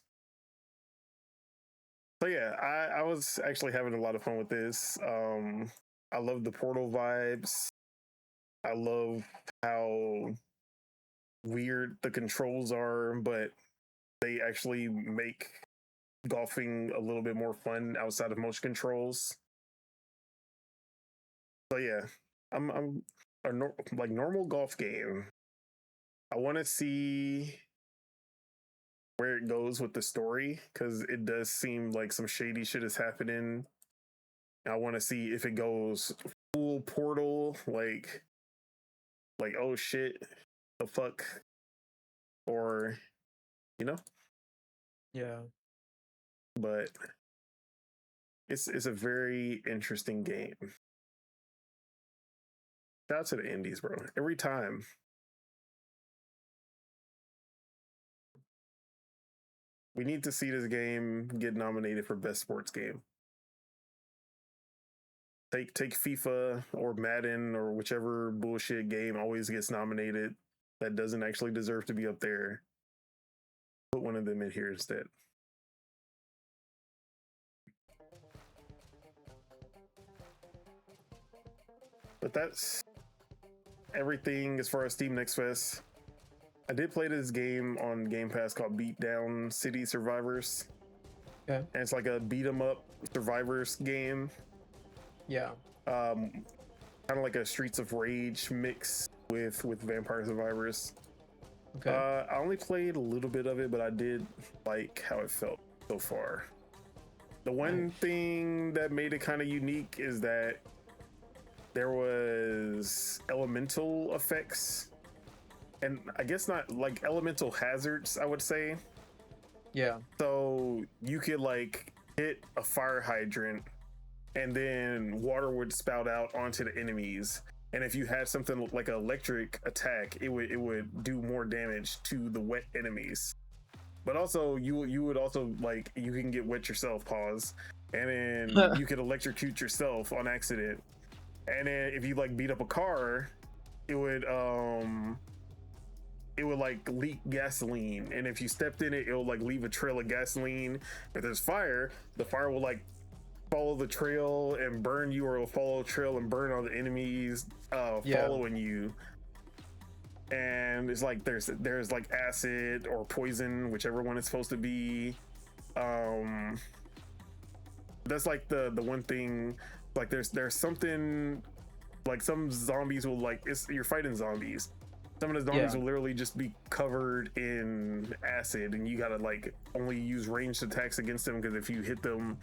So yeah, I was actually having a lot of fun with this. I love the Portal vibes. I love how weird the controls are, but they actually make golfing a little bit more fun outside of motion controls. So yeah, I'm like normal golf game. I want to see where it goes with the story because it does seem like some shady shit is happening. I want to see if it goes full Portal, like oh shit, the fuck, or you know. Yeah. But it's a very interesting game. Shout out to the indies, bro. Every time. We need to see this game get nominated for best sports game. Take FIFA or Madden or whichever bullshit game always gets nominated that doesn't actually deserve to be up there. Put one of them in here instead. But that's everything as far as Steam Next Fest. I did play this game on Game Pass called Beatdown City Survivors. Okay. And it's like a beat 'em up survivors game. Yeah. Kind of like a Streets of Rage mix with Vampire Survivors. Okay. I only played a little bit of it, but I did like how it felt so far. The one thing that made it kind of unique is that there was elemental effects, and I guess not like elemental hazards, I would say. Yeah. So you could like hit a fire hydrant and then water would spout out onto the enemies. And if you had something like an electric attack, it would do more damage to the wet enemies. But also you would also like, you can get wet yourself, pause. And then you could electrocute yourself on accident. And then if you like beat up a car, it would like leak gasoline, and if you stepped in it, it'll like leave a trail of gasoline. If there's fire, the fire will like follow the trail and burn you, or it'll follow the trail and burn all the enemies following you. And it's like there's like acid or poison, whichever one it's supposed to be. That's like the one thing. Like there's something like some zombies will like, you're fighting zombies. Some of the zombies will literally just be covered in acid, and you gotta like only use ranged attacks against them, because if you hit them,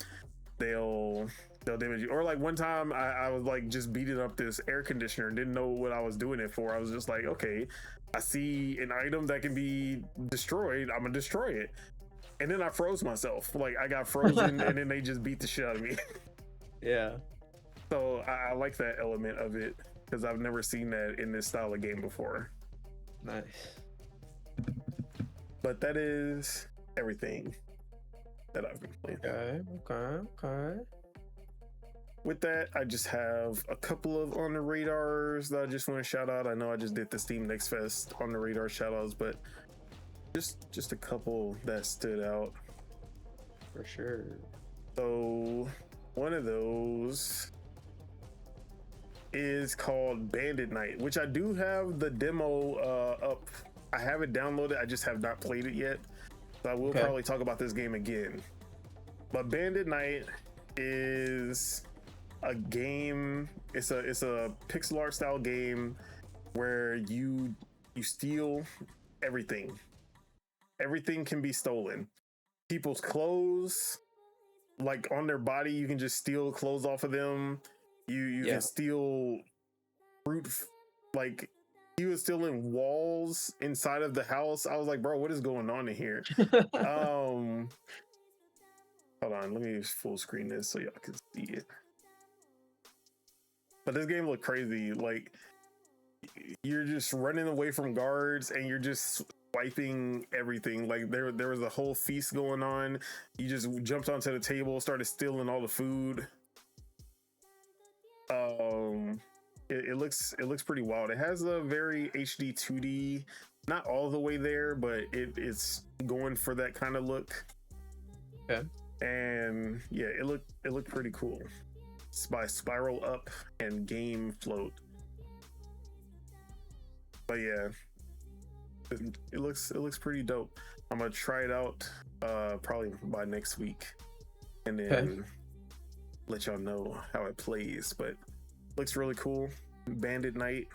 they'll damage you. Or like one time I was like just beating up this air conditioner and didn't know what I was doing it for. I was just like, okay, I see an item that can be destroyed, I'm gonna destroy it. And then I froze myself. Like I got frozen and then they just beat the shit out of me. Yeah. So I like that element of it, because I've never seen that in this style of game before. Nice. But that is everything that I've been playing. Okay. With that, I just have a couple of on the radars that I just want to shout out. I know I just did the Steam Next Fest on the radar shout outs, but just a couple that stood out. For sure. So one of those is called Bandit Night, which I do have the demo up. I have it downloaded, I just have not played it yet. So I will probably talk about this game again. But Bandit Night is a game, it's a pixel art style game where you steal everything. Everything can be stolen. People's clothes, like on their body, you can just steal clothes off of them. You can steal fruit. Like he was stealing walls inside of the house. I was like, bro, what is going on in here? Hold on, let me full screen this so y'all can see it. But this game looked crazy. Like you're just running away from guards and you're just swiping everything. Like there was a whole feast going on. You just jumped onto the table, started stealing all the food. It looks pretty wild. It has a very HD 2D, not all the way there, but it's going for that kind of look. Okay. And yeah, it looked pretty cool. It's by Spiral Up and Game Float. But yeah, it looks pretty dope. I'm gonna try it out probably by next week, and then let y'all know how it plays. But looks really cool. Bandit Night,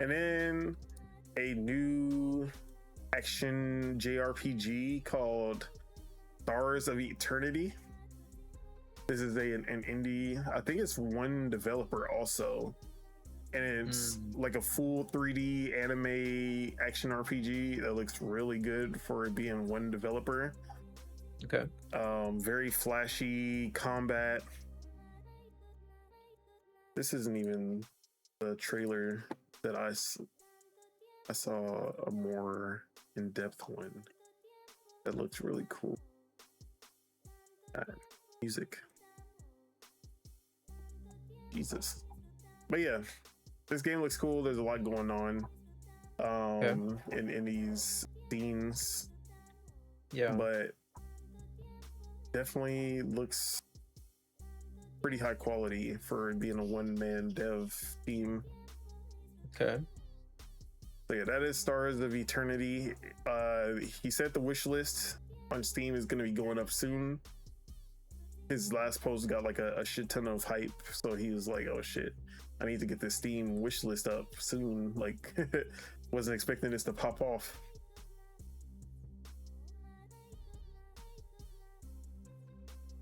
and then a new action JRPG called Stars of Eternity. This is an indie. I think it's one developer also, and it's like a full 3D anime action RPG that looks really good for it being one developer. Okay. Very flashy combat. This isn't even the trailer that I saw a more in-depth one that looks really cool. Music. Jesus. But yeah, this game looks cool. There's a lot going on in these scenes. Yeah. But definitely looks pretty high quality for being a one-man dev team. Okay. So yeah, that is Stars of Eternity. He said the wish list on Steam is going to be going up soon. His last post got like a shit ton of hype, so he was like, oh shit, I need to get this Steam wish list up soon. Like, wasn't expecting this to pop off.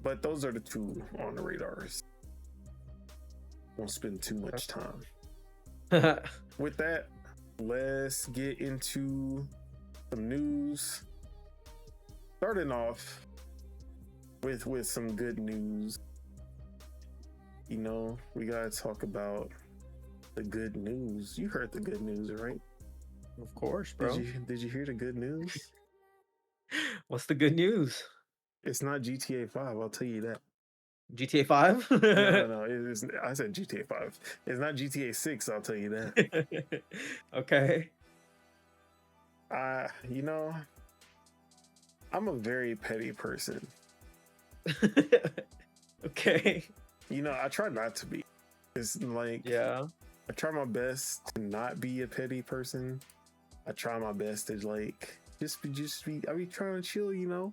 But those are the two on the radars. Won't spend too much time. With that, let's get into some news. Starting off with some good news. You know, we gotta talk about the good news. You heard the good news, right? Of course, bro. Did you hear the good news? What's the good news? It's not GTA 5, I'll tell you that. GTA 5? No, I said GTA 5. It's not GTA 6, I'll tell you that. Okay. You know, I'm a very petty person. Okay. You know, I try not to be. It's like, yeah, I try my best to not be a petty person. I try my best to like just be. I be trying to chill, you know.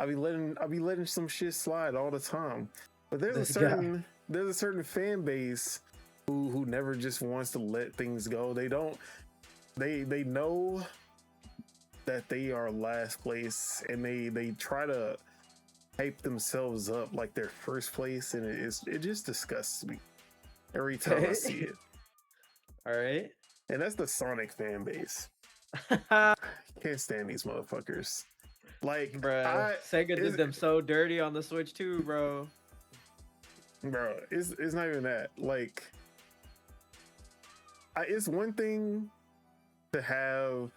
I be letting some shit slide all the time. But there's a certain fan base who never just wants to let things go. They know that they are last place, and they try to hype themselves up like they're first place, and it just disgusts me every time I see it. All right. And that's the Sonic fan base. Can't stand these motherfuckers. Like, bro, Sega did them so dirty on the Switch too, bro. Bro, it's not even that. Like, it's one thing to have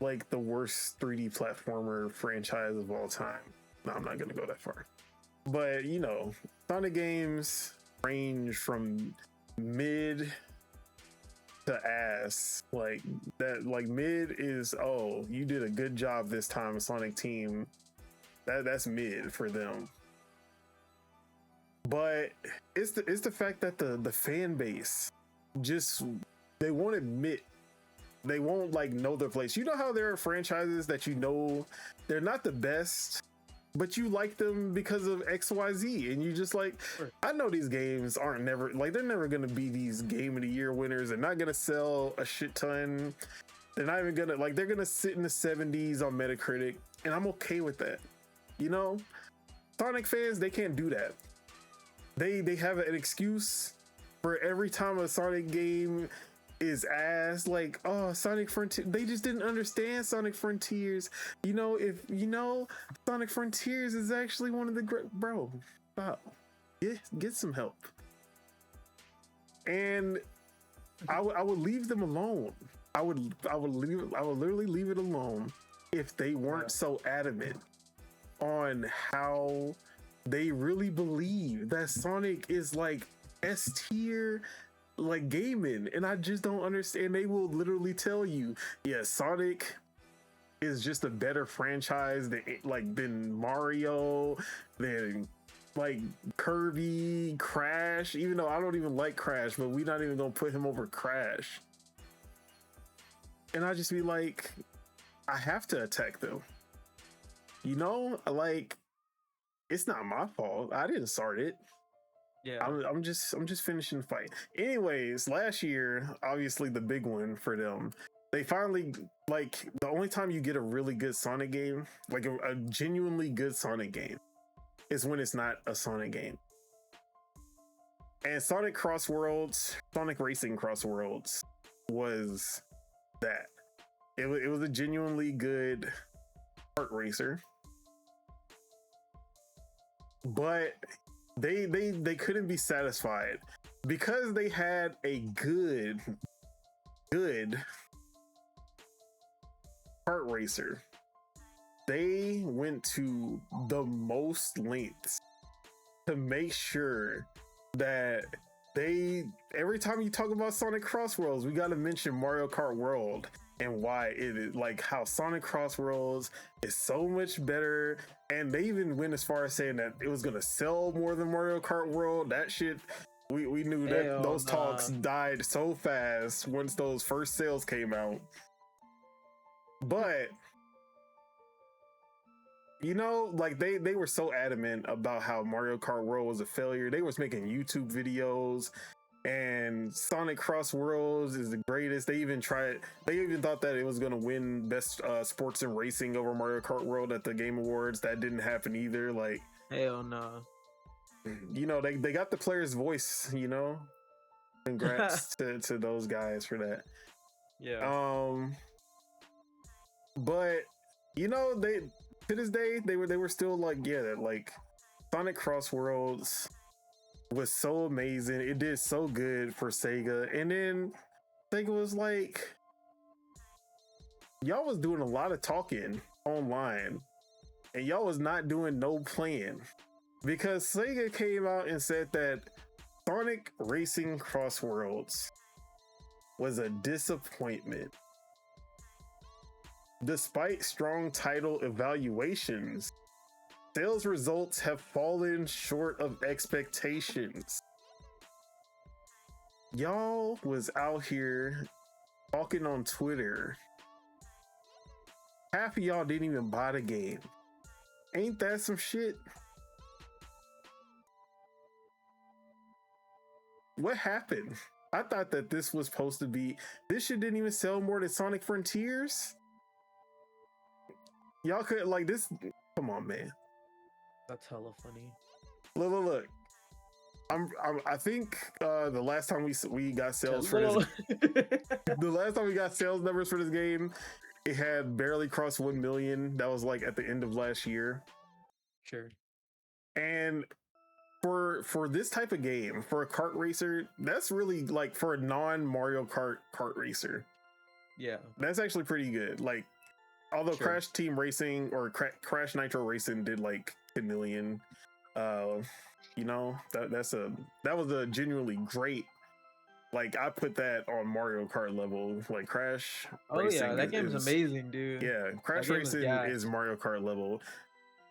like the worst 3D platformer franchise of all time. No, I'm not gonna go that far. But you know, Sonic games range from mid to ass. Like that, like mid is, oh, you did a good job this time, Sonic team. That's mid for them. But it's the fact that the fan base just, they won't admit, they won't like know their place. You know how there are franchises that you know they're not the best, but you like them because of XYZ, and you just like, I know these games aren't never, like, they're never gonna be these Game of the Year winners. They're not gonna sell a shit ton. They're not even gonna, like, they're gonna sit in the 70s on Metacritic, and I'm okay with that. You know, Sonic fans, they can't do that. They have an excuse for every time a Sonic game is ass, like, oh, Sonic Frontier, they just didn't understand Sonic Frontiers. You know, if you know, Sonic Frontiers is actually one of the great, bro, stop. Get some help. And I would leave them alone. I would literally leave it alone if they weren't so adamant on how they really believe that Sonic is like S tier, like, gaming, and I just don't understand. They will literally tell you, yeah, Sonic is just a better franchise than Mario, than like Kirby, Crash. Even though I don't even like Crash, but we're not even gonna put him over Crash. and I just be like, I have to attack them. You know, like it's not my fault. I didn't start it. Yeah. I'm just finishing the fight. Anyways, last year, obviously the big one for them, they finally, like, the only time you get a really good Sonic game, like a genuinely good Sonic game, is when it's not a Sonic game. And Sonic Racing Crossworlds was that. It was a genuinely good kart racer. But they couldn't be satisfied because they had a good kart racer. They went to the most lengths to make sure that every time you talk about Sonic Crossworlds, we got to mention Mario Kart World and why it is, like, how Sonic Crossworlds is so much better. And they even went as far as saying that it was going to sell more than Mario Kart World. That shit, we knew that those talks died so fast once those first sales came out. But you know, like they were so adamant about how Mario Kart World was a failure. They was making YouTube videos, and Sonic Crossworlds is the greatest. They even thought that it was going to win best sports and racing over Mario Kart World at the Game Awards. That didn't happen either. Like, hell no. You know, they got the player's voice, you know. Congrats to those guys for that. Yeah. But you know, to this day, they were still like, yeah, like Sonic Crossworlds was so amazing. It did so good for Sega. And then Sega was like, y'all was doing a lot of talking online and y'all was not doing no playing, because Sega came out and said that Sonic Racing Crossworlds was a disappointment. Despite strong title evaluations, sales results have fallen short of expectations. Y'all was out here talking on Twitter. Half of y'all didn't even buy the game. Ain't that some shit? What happened? I thought that this was supposed to be, this shit didn't even sell more than Sonic Frontiers. Y'all could, like, this, come on, man. That's hella funny. Look. I think the last time we got sales for this, the last time we got sales numbers for this game, it had barely crossed 1 million. That was like at the end of last year. Sure. And for this type of game, for a kart racer, that's really, like, for a non-Mario Kart racer. Yeah. That's actually pretty good. Like, although Sure. Crash Team Racing or Crash Nitro Racing did like 10 million, you know, that was a genuinely great. Like, I put that on Mario Kart level. Like, Crash Racing. Yeah, that game's amazing, dude. Yeah, Crash Racing is Mario Kart level.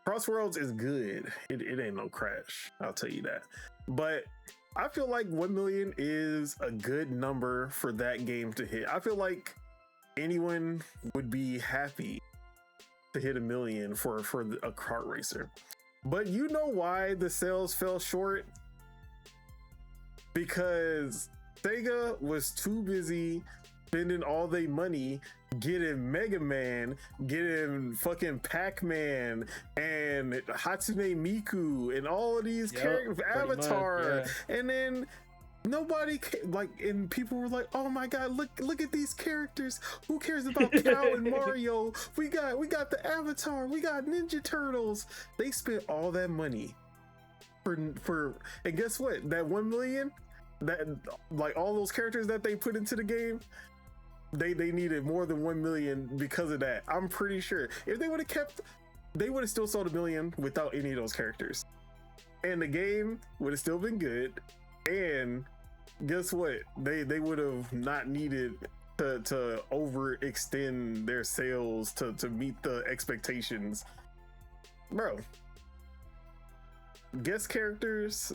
Crossworlds is good. It ain't no Crash, I'll tell you that. But I feel like 1 million is a good number for that game to hit. I feel like anyone would be happy to hit 1 million for a kart racer. But you know why the sales fell short? Because Sega was too busy spending all their money getting Mega Man, getting fucking Pac-Man and Hatsune Miku and all of these characters, Avatar, and then nobody like, and people were like, oh my god, look at these characters. Who cares about Cow and Mario? We got the Avatar, we got Ninja Turtles. They spent all that money for and guess what? That 1 million, that, like, all those characters that they put into the game, they needed more than 1 million because of that. I'm pretty sure if they would have kept, they would have still sold 1 million without any of those characters, and the game would have still been good. And guess what? They would have not needed to overextend their sales to meet the expectations. Bro, guest characters,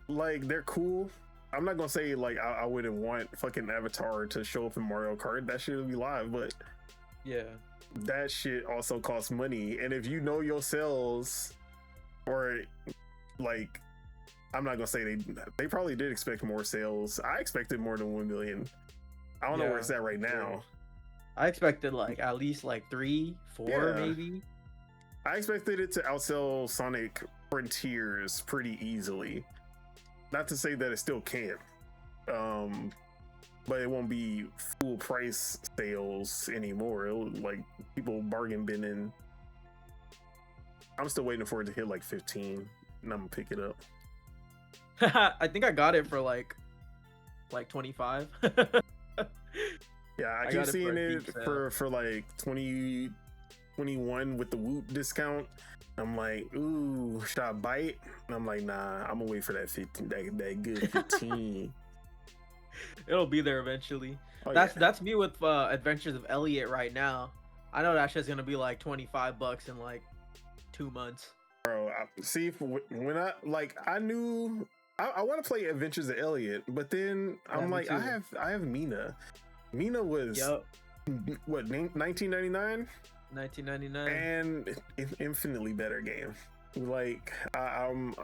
like, they're cool, I'm not gonna say like I wouldn't want fucking Avatar to show up in Mario Kart. That shit would be live, but Yeah. that shit also costs money. And if you know your sales, or like, I'm not gonna say they probably did expect more sales. I expected more than 1 million. I don't know where it's at right now. I expected like at least like 3, 4 maybe. I expected it to outsell Sonic Frontiers pretty easily. Not to say that it still can't, but it won't be full price sales anymore. It'll, like, people bargain binning. I'm still waiting for it to hit like 15, and I'm gonna pick it up. I think I got it for like 25. Yeah, I keep seeing it for like 20, 21 with the Woot discount. I'm like, ooh, should I bite? And I'm like, nah, I'm gonna wait for that 15, that good 15. It'll be there eventually. Oh, that's me with Adventures of Elliot right now. I know that shit's gonna be like $25 in like 2 months. Bro, when I knew I want to play Adventures of Elliot, but then I'm like, I have Mina. Mina was what, 1999? 1999, and infinitely better game. Like I'm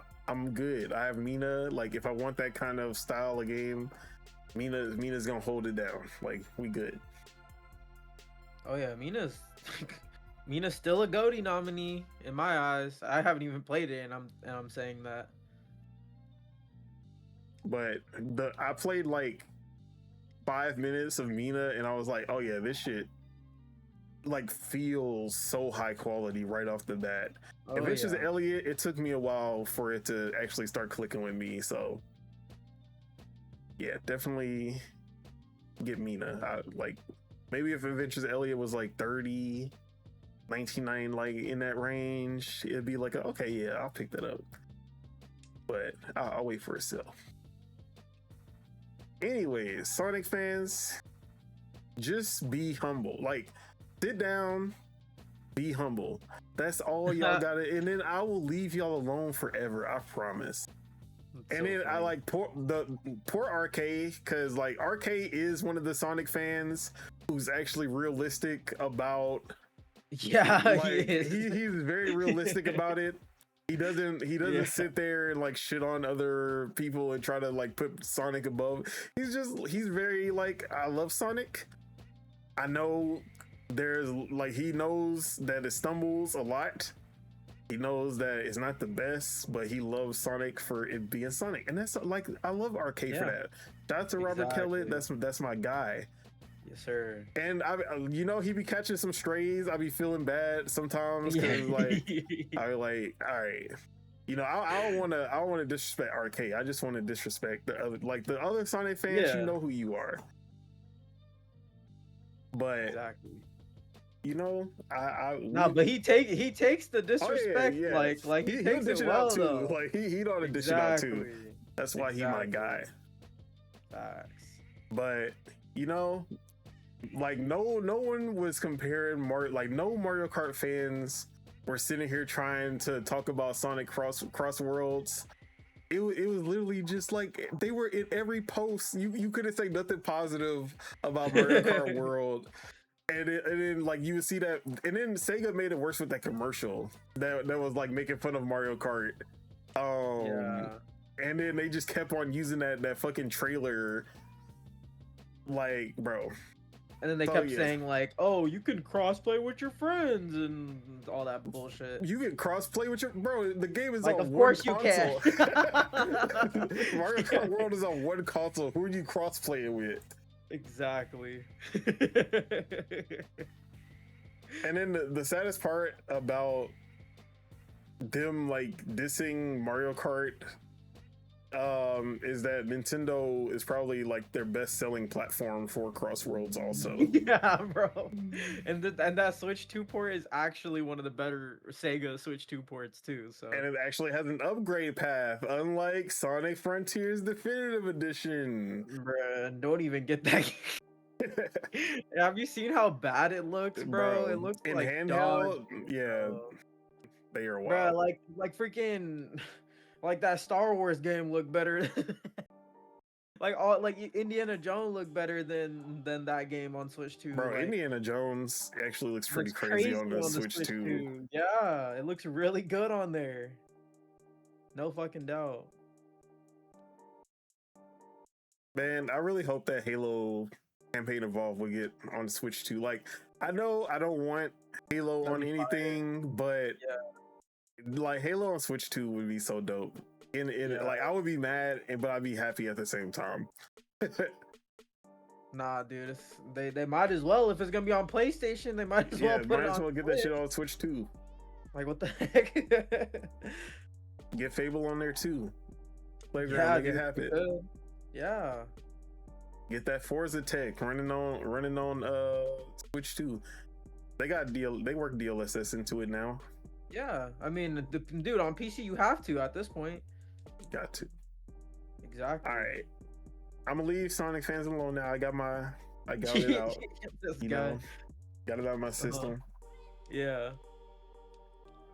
good. I have Mina. Like, if I want that kind of style of game, Mina's gonna hold it down. Like, we good. Oh yeah, Mina's still a GOTY nominee in my eyes. I haven't even played it, and I'm saying that. But I played like 5 minutes of Mina, and I was like, oh yeah, this shit like feels so high quality right off the bat. Adventures of Elliot, it took me a while for it to actually start clicking with me. So yeah, definitely get Mina. Like, maybe if Adventures of Elliot was like 30, 99, like in that range, it'd be like, okay, yeah, I'll pick that up. But I'll wait for a sale. Anyways, Sonic fans, just be humble. Like, sit down, be humble. That's all y'all gotta, and then I will leave y'all alone forever, I promise. That's and then funny. I like poor RK, because like RK is one of the Sonic fans who's actually realistic about. Yeah, like, he is. He's very realistic about it. He doesn't sit there and like shit on other people and try to like put Sonic above. He's very like, I love Sonic. I know there's like, he knows that it stumbles a lot. He knows that it's not the best, but he loves Sonic for it being Sonic. And that's like, I love Arcade for that. Shout out to Robert Kellett. That's my guy. Yes, sir. And he be catching some strays. I be feeling bad sometimes because like I be like, all right, I don't want to disrespect Arcade. I just want to disrespect the other Sonic fans. You know who you are. But exactly. But he takes the disrespect. Like he takes it well too. though. Like he know to dish it out too. That's why he my guy. Facts. But like no one was comparing no Mario Kart fans were sitting here trying to talk about Sonic Crossworlds. It was literally just like they were in every post. You couldn't say nothing positive about Mario Kart World. And then like you would see that, and then Sega made it worse with that commercial that was like making fun of Mario Kart. And then they just kept on using that fucking trailer. Like, bro. And then they kept saying like, oh, you can crossplay with your friends and all that bullshit. You can crossplay with the game is like, on of course one console. You can. Mario Kart World is on one console. Who are you crossplaying with? Exactly. And then the saddest part about them like dissing Mario Kart is that Nintendo is probably like their best selling platform for Crossworlds also. Yeah, bro. And that Switch 2 port is actually one of the better Sega Switch 2 ports too. So, and it actually has an upgrade path, unlike Sonic Frontiers Definitive Edition. Bruh, don't even get that. Have you seen how bad it looks, bro? It looks in like handheld. dog. Yeah, they are wild. Bro, like freaking, like that Star Wars game looked better. Like all like Indiana Jones looked better than that game on Switch 2. Bro, Like Indiana Jones actually looks pretty looks crazy crazy on the on the Switch Switch too. 2. Yeah, it looks really good on there. No fucking doubt. Man, I really hope that Halo Campaign Evolved will get on Switch too. Like, I know I don't want Halo That'd on be fire. anything, but Yeah. like Halo on Switch 2 would be so dope. Yeah. Like I would be mad, but I'd be happy at the same time. Nah, dude, they might as well if it's gonna be on PlayStation. They might as well Yeah, put might it as on well get Switch. that shit on Switch too. Like what the heck? Get Fable on there too. Make dude, it happen. good. Yeah. Get that Forza Tech running on Switch too. They got they work DLSS into it now. Yeah. I mean, dude, on PC you have to at this point. Got to. Exactly. All right. I'm gonna leave Sonic fans alone now. I got it out. This You guy. know, got it out of my system. Yeah.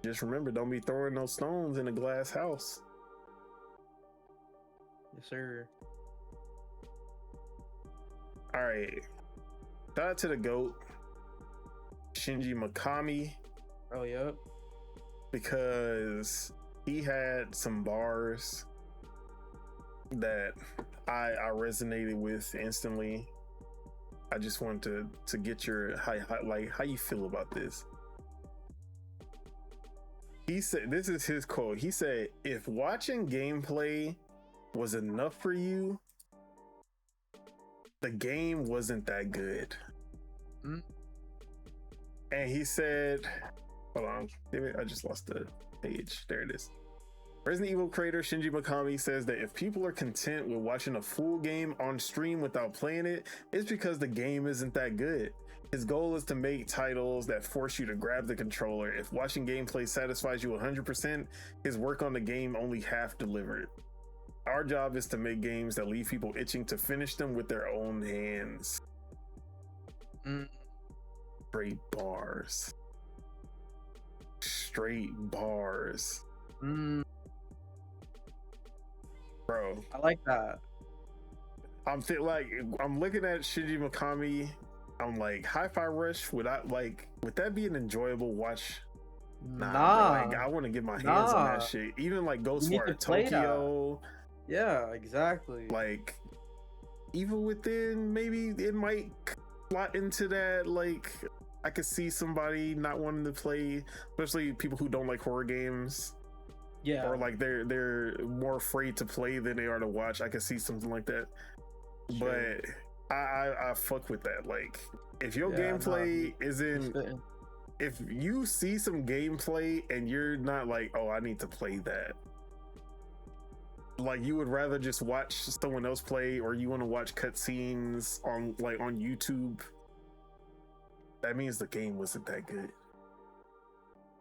Just remember, don't be throwing those stones in a glass house. Yes, sir. All right. Shout out to the GOAT, Shinji Mikami, Oh, yep. because he had some bars that I resonated with instantly. I just wanted to get your how you feel about this. He said, this is his quote. He said, "If watching gameplay was enough for you, the game wasn't that good." Mm. And he said, hold on, I just lost the page. There it is. Resident Evil creator Shinji Mikami says that if people are content with watching a full game on stream without playing it, it's because the game isn't that good. His goal is to make titles that force you to grab the controller. If watching gameplay satisfies you 100%, his work on the game only half delivered. Our job is to make games that leave people itching to finish them with their own hands. Mm. Straight bars. Straight bars. Mm. Bro, I like that. I'm looking at Shinji Mikami. I'm like, Hi-Fi Rush, would that be an enjoyable watch? Nah, bro, like, I want to get my hands on that shit. Even like Ghostwire Tokyo. Yeah, exactly. Like, Evil Within, maybe it might slot into that. Like, I could see somebody not wanting to play, especially people who don't like horror games. Yeah. Or like they're more afraid to play than they are to watch. I could see something like that. Sure. But I fuck with that. Like, if your gameplay isn't, if you see some gameplay and you're not like, oh, I need to play that, like you would rather just watch someone else play, or you want to watch cutscenes on YouTube, that means the game wasn't that good.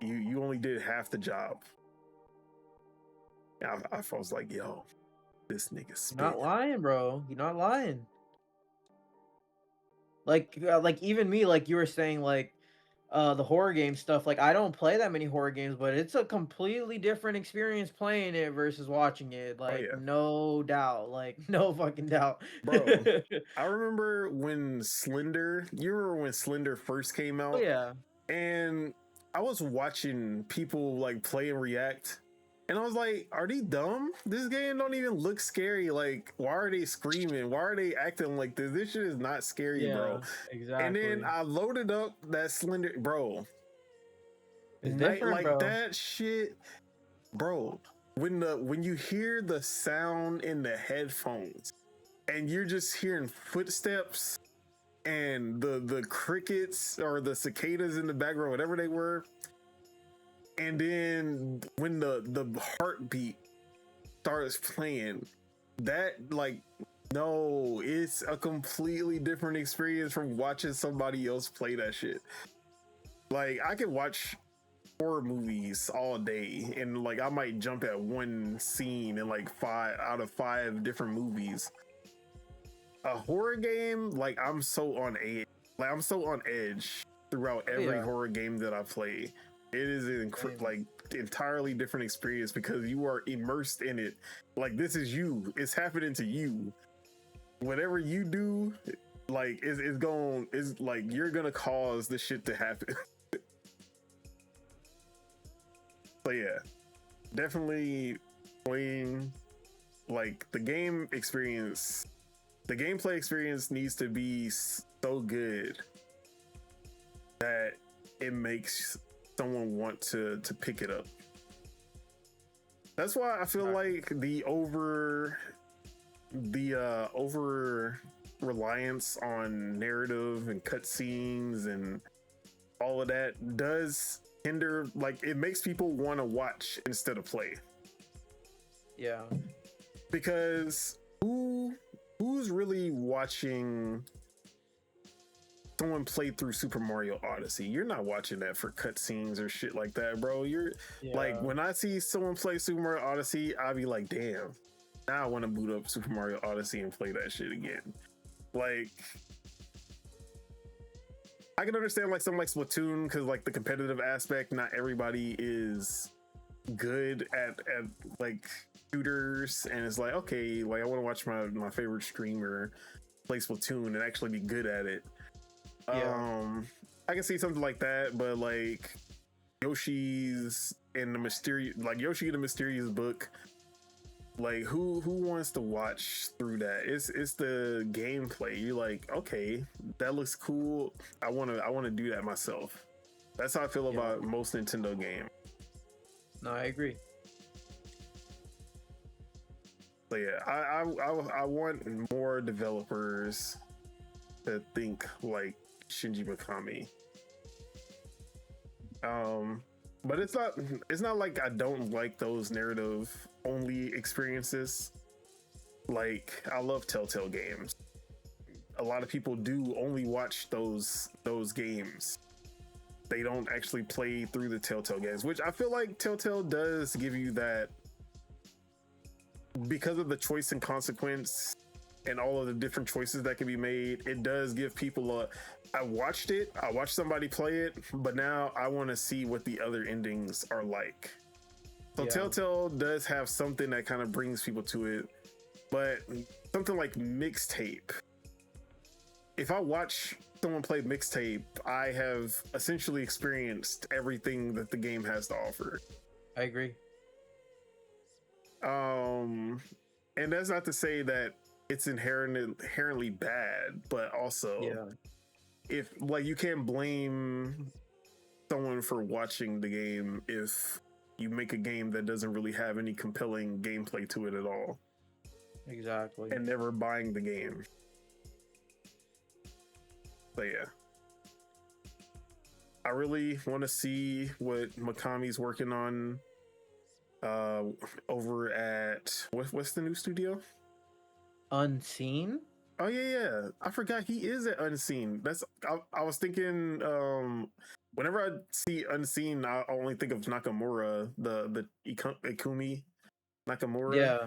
You only did half the job. I was like, yo, this nigga spit. You're not lying, bro. You're not lying. Like even me, like you were saying, like the horror game stuff. Like I don't play that many horror games, but it's a completely different experience playing it versus watching it. Like no doubt, like no fucking doubt, bro. I remember when Slender. You remember when Slender first came out? Oh yeah. And I was watching people like play and react. And I was like, are they dumb? This game don't even look scary. Like, why are they screaming? Why are they acting like this? This shit is not scary, bro. Exactly. And then I loaded up that Slender, bro. It's different, like bro. that shit, bro. When you hear the sound in the headphones, and you're just hearing footsteps and the crickets or the cicadas in the background, whatever they were. And then when the heartbeat starts playing, that like, no, it's a completely different experience from watching somebody else play that shit. Like I could watch horror movies all day and like I might jump at one scene in like 5 out of 5 different movies. A horror game, like I'm so on edge throughout every horror game that I play. It is an entirely different experience because you are immersed in it. Like this is you. It's happening to you. whatever you do, like is like you're gonna cause this shit to happen. So yeah, definitely playing like the gameplay experience needs to be so good that it makes someone want to pick it up. That's why I feel like the over reliance on narrative and cutscenes and all of that does hinder, like it makes people want to watch instead of play. Yeah. Because who's really watching someone play through Super Mario Odyssey? You're not watching that for cutscenes or shit like that, bro. Like when I see someone play Super Mario Odyssey, I'll be like, damn, now I want to boot up Super Mario Odyssey and play that shit again. Like, I can understand like something like Splatoon because like the competitive aspect, not everybody is good at like shooters, and it's like, okay, like I want to watch my favorite streamer play Splatoon and actually be good at it. I can see something like that, but like Yoshi in the Mysterious Book, like who wants to watch through that? It's the gameplay. You're like, okay, that looks cool. I want to do that myself. That's how I feel about most Nintendo games. No, I agree. So yeah, I want more developers to think like Shinji Mikami. But it's not like I don't like those narrative only experiences. Like I love Telltale games. A lot of people do only watch those games. They don't actually play through the Telltale games, which I feel like Telltale does give you that because of the choice and consequence and all of the different choices that can be made. It does give people I watched somebody play it, but now I want to see what the other endings are like. So Telltale does have something that kind of brings people to it, but something like Mixtape, if I watch someone play Mixtape, I have essentially experienced everything that the game has to offer. I agree. And that's not to say that it's inherently bad, but also if like you can't blame someone for watching the game if you make a game that doesn't really have any compelling gameplay to it at all. Exactly. And never buying the game. So yeah, I really want to see what Mikami's working on over at what's the new studio? Unseen? Oh yeah. I forgot he is at Unseen. I was thinking whenever I see Unseen, I only think of Nakamura, the Ikumi Nakamura. Yeah.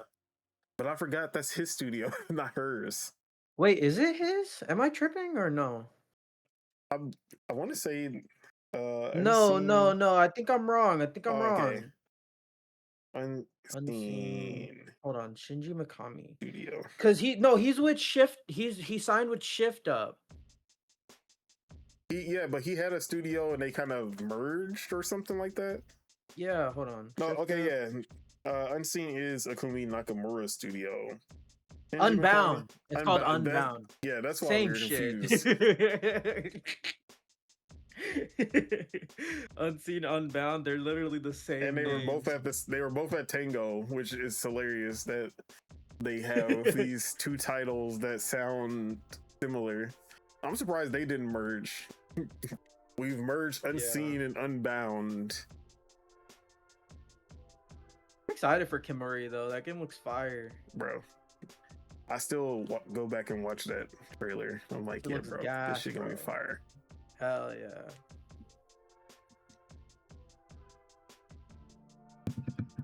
But I forgot that's his studio, not hers. Wait, is it his? Am I tripping or no? I want to say No. I think I'm wrong. Okay. Unseen. Hold on, Shinji Mikami. Studio. Cause he's with Shift. He signed with Shift Up. But he had a studio and they kind of merged or something like that. Yeah, hold on. No, okay, yeah. Unseen is Akumi Nakamura's studio. Unbound. It's called Unbound. That's why Same we're shit. confused. Unseen, Unbound, they're literally the same. And they names. were both at Tango, which is hilarious that they have these two titles that sound similar. I'm surprised they didn't merge. We've merged Unseen and Unbound. I'm excited for Kimuri though. That game looks fire, bro. I still go back and watch that trailer. I'm like, yeah, bro, this shit gonna be fire. Hell yeah.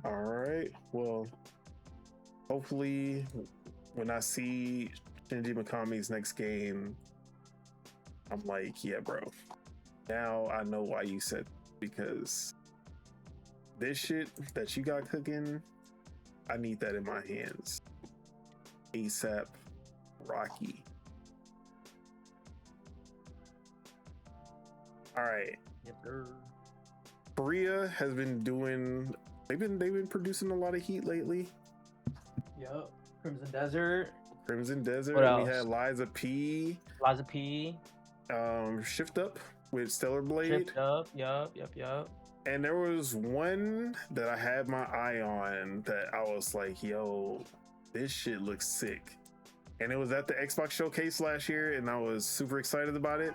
All right. Well, hopefully, when I see Shinji Mikami's next game, I'm like, yeah, bro. Now I know why you said, because this shit that you got cooking, I need that in my hands ASAP Rocky. All right. Yes, sir. Korea has been doing. They've been producing a lot of heat lately. Yep. Crimson Desert. Crimson Desert. What We else? had Liza P. Liza P. Shift Up with Stellar Blade. Shift Up. Yup. And there was one that I had my eye on that I was like, yo, this shit looks sick. And it was at the Xbox Showcase last year, and I was super excited about it.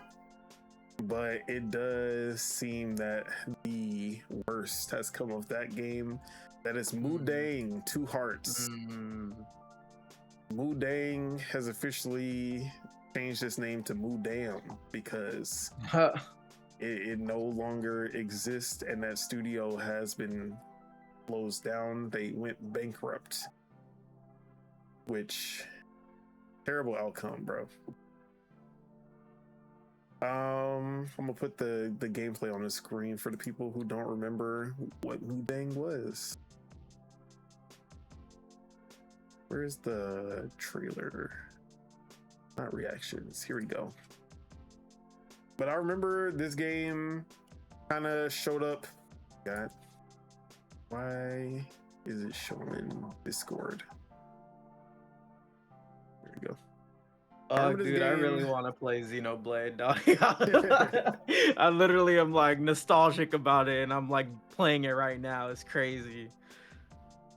But it does seem that the worst has come of that game. That is Mudang, Two Hearts. Mudang has officially changed its name to Mudam because it no longer exists, and that studio has been closed down. They went bankrupt, which terrible outcome, bro. I'm gonna put the gameplay on the screen for the people who don't remember what Mudang was. Where's the trailer? Not reactions. Here we go. But I remember this game kind of showed up. God, why is it showing Discord? There we go. Oh, dude, I really want to play Xenoblade, dog. I literally am like nostalgic about it, and I'm like playing it right now. It's crazy.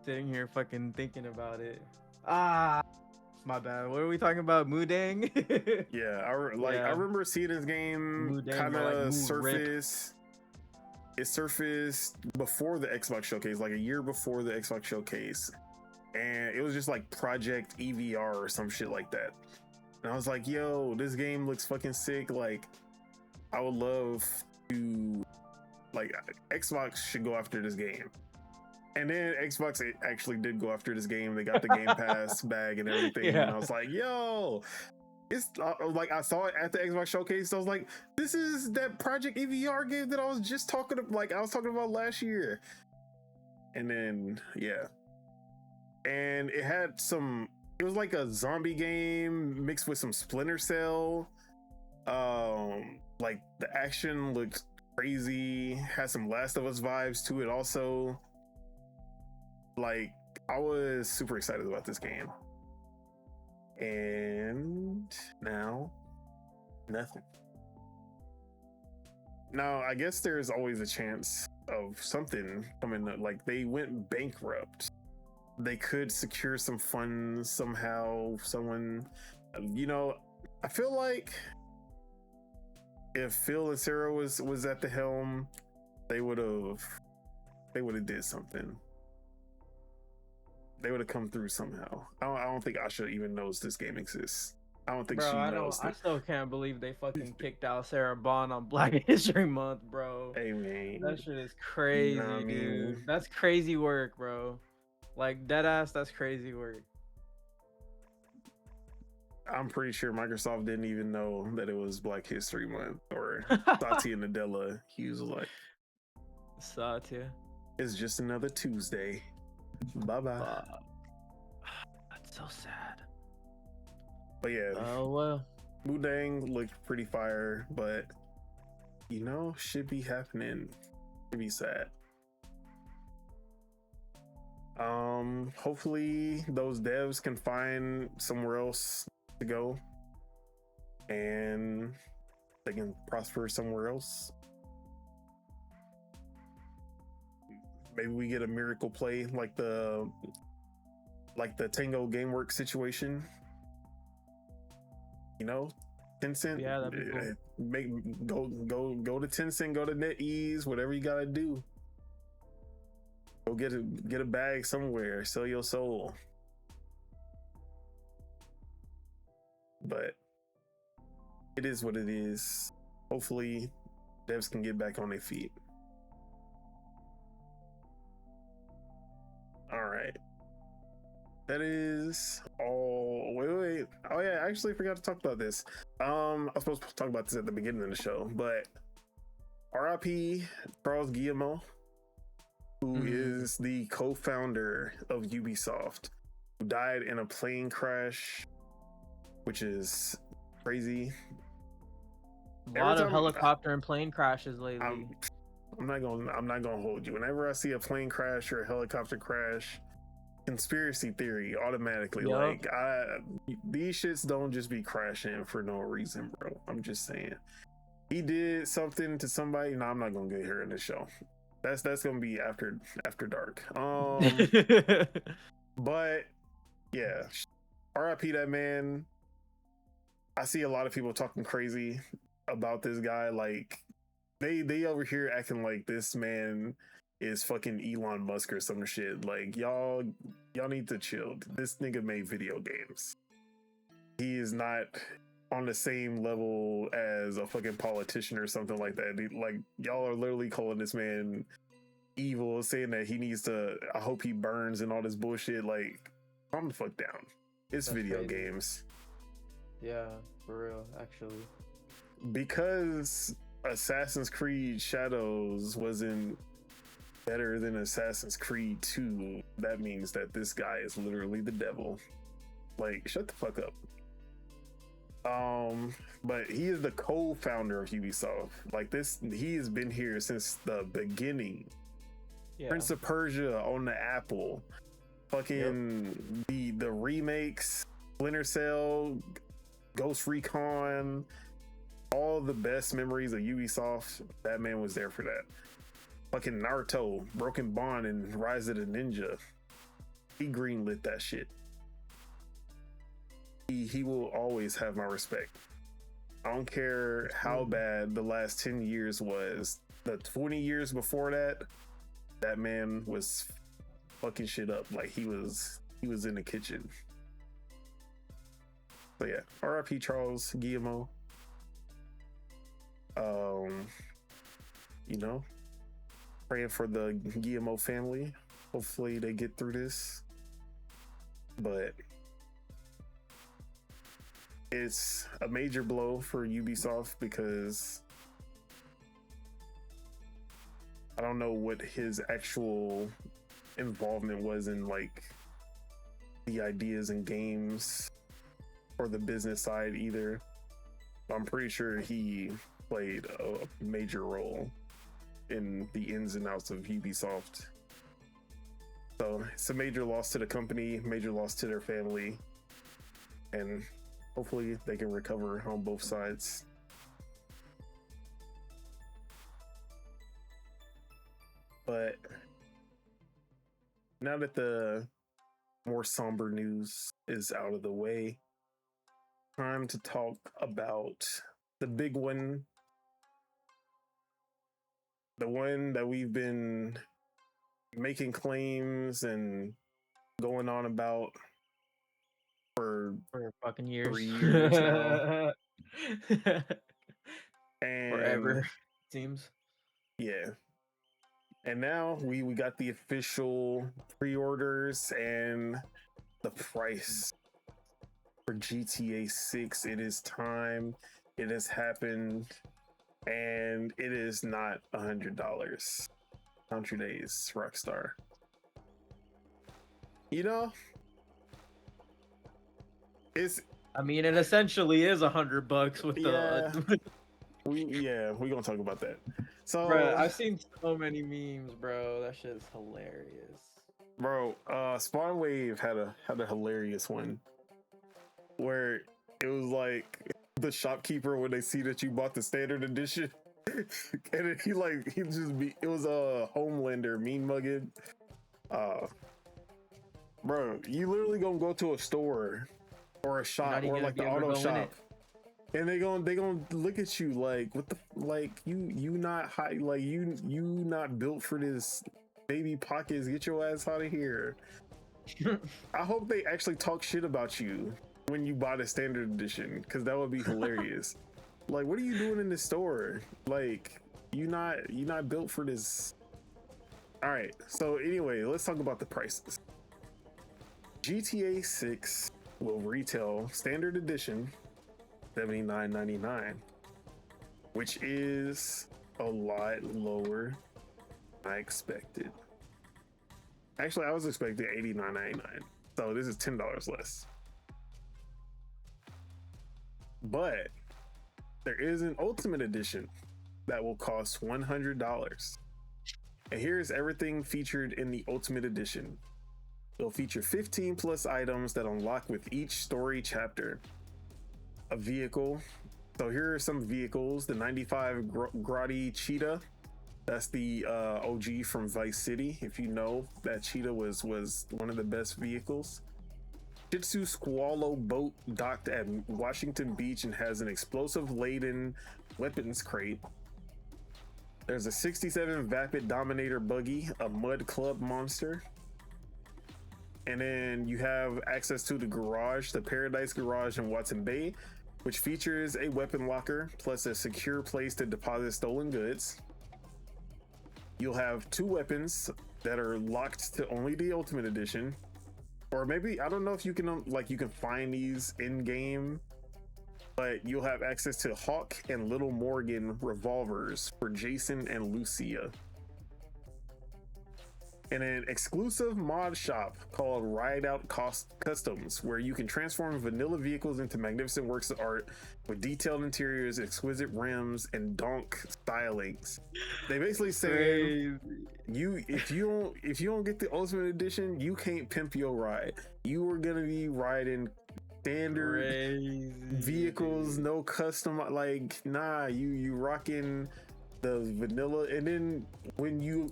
Sitting here fucking thinking about it. My bad. What are we talking about? Mudang? Yeah, I remember seeing this game kind of surface. It surfaced before the Xbox Showcase, like a year before the Xbox Showcase, and it was just like Project EVR or some shit like that. And I was like, yo, this game looks fucking sick. Like, I would love to, like, Xbox should go after this game. And then Xbox actually did go after this game. They got the Game Pass bag and everything. Yeah. And I was like, yo, it's like, I saw it at the Xbox Showcase. So I was like, this is that Project EVR game that I was just talking about last year. And then, yeah. And it had some, it was like a zombie game mixed with some Splinter Cell. Like the action looked crazy, had some Last of Us vibes to it also. Like, I was super excited about this game. And now, nothing. Now, I guess there's always a chance of something coming up. Like, they went bankrupt. They could secure some funds somehow. Someone, I feel like if Phil and Sarah was at the helm, they would have did something. They would have come through somehow. I don't think Asha even knows this game exists. I don't think she knows. I still can't believe they fucking kicked out Sarah Bond on Black History Month, bro. Hey, man. That shit is crazy, dude. That's crazy work, bro. Like, deadass, that's crazy work. I'm pretty sure Microsoft didn't even know that it was Black History Month, or Satya Nadella. He was like, Satya. It's just another Tuesday. Bye-bye. That's so sad. But yeah. Oh, well. Mudang looked pretty fire, but, should be happening. Should be sad. Hopefully those devs can find somewhere else to go and they can prosper somewhere else. Maybe we get a miracle play like the Tango Gameworks situation. Tencent. Yeah, that'd be cool. Go to Tencent, go to NetEase, whatever you gotta do. Go get a bag somewhere, sell your soul. But it is what it is. Hopefully devs can get back on their feet. All right. That is all. Wait. Oh yeah, I actually forgot to talk about this. I was supposed to talk about this at the beginning of the show, but RIP Charles Guillemot, who is the co-founder of Ubisoft, who died in a plane crash which is crazy. A lot of helicopter and plane crashes lately. I'm not gonna hold you. Whenever I see a plane crash or a helicopter crash, conspiracy theory automatically. Yep. Like these shits don't just be crashing for no reason, bro. I'm just saying. He did something to somebody. No, I'm not gonna get here in the show. That's gonna be after dark. But yeah, RIP that man. I see a lot of people talking crazy about this guy. Like they over here acting like this man is fucking Elon Musk or some shit. Like y'all need to chill. This nigga made video games. He is not on the same level as a fucking politician or something like that. Like y'all are literally calling this man evil, saying that he needs to, I hope he burns and all this bullshit. Like, calm the fuck down. It's That's video crazy. Games. Yeah, for real, actually. Because Assassin's Creed Shadows wasn't better than Assassin's Creed 2, that means that this guy is literally the devil. Like, shut the fuck up. But he is the co-founder of Ubisoft. Like this, he has been here since the beginning. Yeah. Prince of Persia on the Apple, fucking the remakes, Splinter Cell, Ghost Recon, all the best memories of Ubisoft. That man was there for that. Fucking Naruto, Broken Bond, and Rise of the Ninja. He greenlit that shit. He will always have my respect. I don't care how bad the last 10 years was. The 20 years before that, that man was fucking shit up. Like he was in the kitchen. So yeah, RIP Charles Guillemot. You know, praying for the Guillemot family. Hopefully they get through this. But it's a major blow for Ubisoft because I don't know what his actual involvement was in like the ideas and games or the business side either. I'm pretty sure he played a major role in the ins and outs of Ubisoft. So it's a major loss to the company, major loss to their family, and hopefully they can recover on both sides. But now that the more somber news is out of the way, time to talk about the big one. The one that we've been making claims and going on about for fucking years. 3 years now. And forever, seems. Yeah. And now we got the official pre-orders and the price for GTA 6. It is time. It has happened. And it is not $100. Count your days, Rockstar. You know, I mean, it essentially is $100 with the. We're gonna talk about that. So, bro, I've seen so many memes, bro. That shit is hilarious. Bro, Spawn Wave had a hilarious one where it was like the shopkeeper when they see that you bought the standard edition, and then it was a Homelander mean mugging. Bro, you literally gonna go to a store or a shop or like the auto shop, and they gonna look at you like, what the, like you not high, like you not built for this, baby pockets, get your ass out of here. I hope they actually talk shit about you when you buy the standard edition, because that would be hilarious. Like, what are you doing in the store? Like, you not built for this. All right, so anyway, let's talk about the prices. GTA 6 will retail standard edition $79.99, which is a lot lower than I expected. Actually, I was expecting $89.99, so this is $10 less. But there is an Ultimate Edition that will cost $100. And here's everything featured in the Ultimate Edition. It'll feature 15 plus items that unlock with each story chapter. A vehicle. So here are some vehicles. The 95 Grotti Cheetah. That's the OG from Vice City. If you know, that Cheetah was one of the best vehicles. Shitsu Squallow boat docked at Washington Beach and has an explosive-laden weapons crate. There's a 67 Vapid Dominator buggy, a Mud Club monster. And then you have access to the garage, the Paradise Garage in Watson Bay, which features a weapon locker plus a secure place to deposit stolen goods. You'll have 2 weapons that are locked to only the Ultimate Edition. Or maybe, I don't know if you can, you can find these in game, but you'll have access to Hawk and Little Morgan revolvers for Jason and Lucia. And an exclusive mod shop called Ride Out Customs, where you can transform vanilla vehicles into magnificent works of art with detailed interiors, exquisite rims, and donk stylings. They basically say if you don't get the Ultimate Edition, you can't pimp your ride. You are gonna be riding standard vehicles, no custom. Like, nah, you rocking the vanilla. And then when you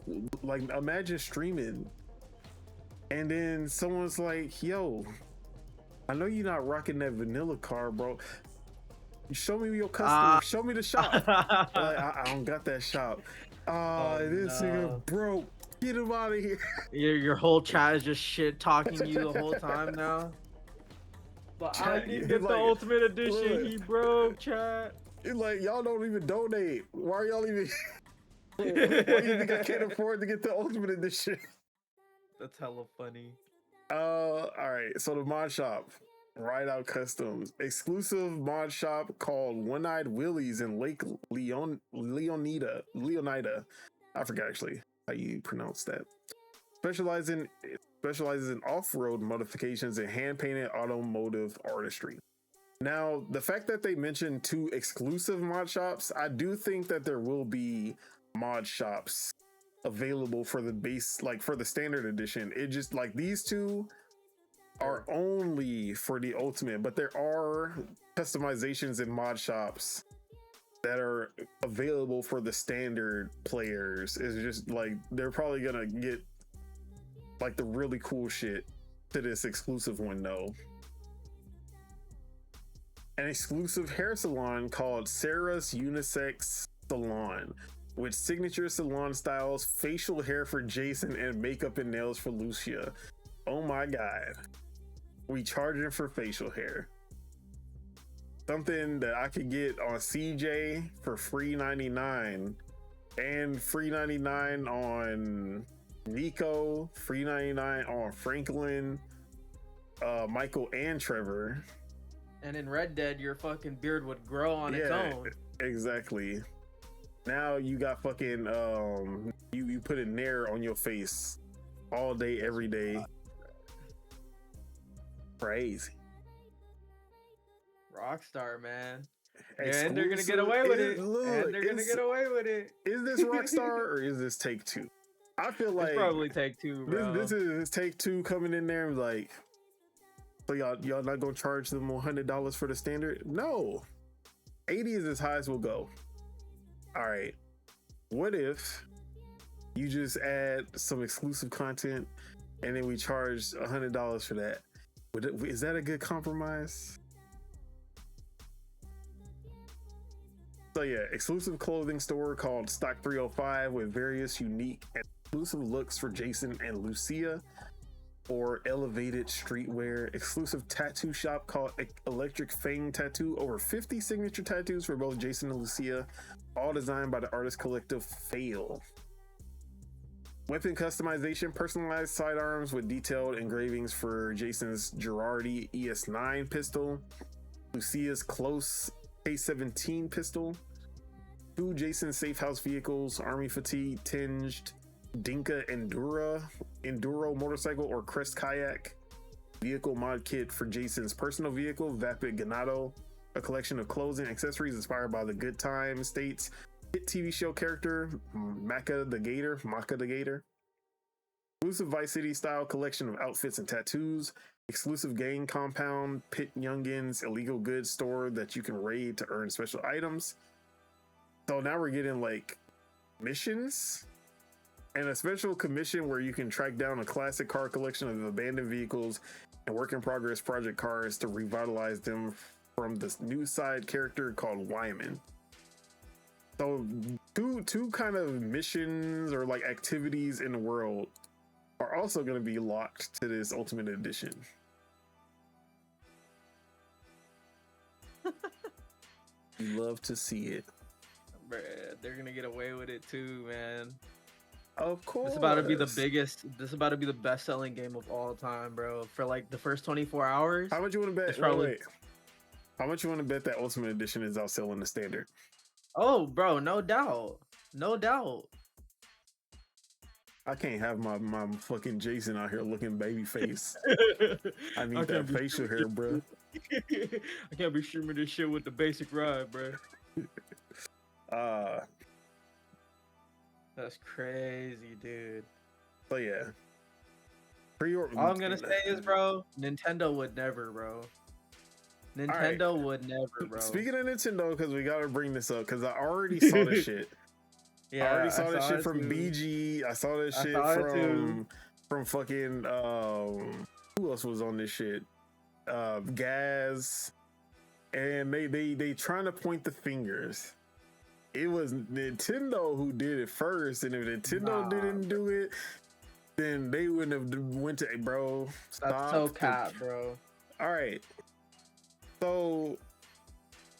imagine streaming and then someone's like, yo, I know you're not rocking that vanilla car, bro, show me your customer, show me the shop. I don't got that shop. This nigga broke, get him out of here. Your whole chat is just shit talking you the whole time now. But I need to get the Ultimate Edition. Look, he broke, chat. It's like, y'all don't even donate. Why are y'all even? Why do you think I can't afford to get the Ultimate Edition? That's hella funny. All right. So the mod shop, Ride Out Customs, exclusive mod shop called One Eyed Willie's in Lake Leonida. I forgot actually how you pronounce that. Specializes in off-road modifications and hand-painted automotive artistry. Now, the fact that they mentioned 2 exclusive mod shops, I do think that there will be mod shops available for the base, for the standard edition. It just these 2 are only for the Ultimate, but there are customizations in mod shops that are available for the standard players. It's just they're probably gonna get the really cool shit to this exclusive one though. An exclusive hair salon called Sarah's Unisex Salon, with signature salon styles, facial hair for Jason, and makeup and nails for Lucia. Oh my god. We charging for facial hair. Something that I could get on CJ for free 99 and free 99 on Nico, free 99 on Franklin, Michael and Trevor. And in Red Dead, your fucking beard would grow on its own. Exactly. Now you got fucking you put a nair on your face all day, every day. Crazy. Rockstar, man. And they're gonna get away with it. And they're gonna get away with it. Is this Rockstar or is this Take-Two? I feel like it's probably Take-Two, bro. This is Take-Two coming in there like, so y'all not gonna charge them $100 for the standard? No, 80 is as high as we'll go. All right, what if you just add some exclusive content and then we charge $100 for that? Is that a good compromise? So yeah, exclusive clothing store called Stock 305 with various unique and exclusive looks for Jason and Lucia, or elevated streetwear. Exclusive tattoo shop called Electric Fang Tattoo, over 50 signature tattoos for both Jason and Lucia, all designed by the artist collective Fail. Weapon customization, personalized sidearms with detailed engravings for Jason's Girardi ES9 pistol, Lucia's Close K17 pistol, 2 Jason Safe House vehicles, Army Fatigue Tinged Dinka Enduro motorcycle or Crest kayak, vehicle mod kit for Jason's personal vehicle, Vapid Ganado, a collection of clothes and accessories inspired by the Good Time State's hit TV show character Maka the Gator. Exclusive Vice City style collection of outfits and tattoos. Exclusive gang compound, Pit Youngins, illegal goods store that you can raid to earn special items. So now we're getting like missions and a special commission where you can track down a classic car collection of abandoned vehicles and work in progress project cars to revitalize them from this new side character called Wyman. So two kind of missions or like activities in the world are also going to be locked to this Ultimate Edition. You love to see it. Bruh, they're gonna get away with it too, man. Of course. This is about to be the biggest. This is about to be the best-selling game of all time, bro. For like the first 24 hours. How much you want to bet? Probably... Wait. How much you want to bet that Ultimate Edition is outselling the standard? Oh, bro, no doubt, no doubt. I can't have my fucking Jason out here looking baby face. I need that facial hair, bro. I can't be streaming this shit with the basic ride, bro. That's crazy, dude. So yeah. All I'm gonna say is, bro, Nintendo would never, bro. Nintendo would never, bro. Speaking of Nintendo, because we gotta bring this up, because I already saw this shit. Yeah, I already saw this shit from BG. I saw this shit from fucking who else was on this shit? Gaz. And they trying to point the fingers. It was Nintendo who did it first, and if Nintendo didn't do it, then they wouldn't have went to bro. Stop. That's so cap, bro. All right. So,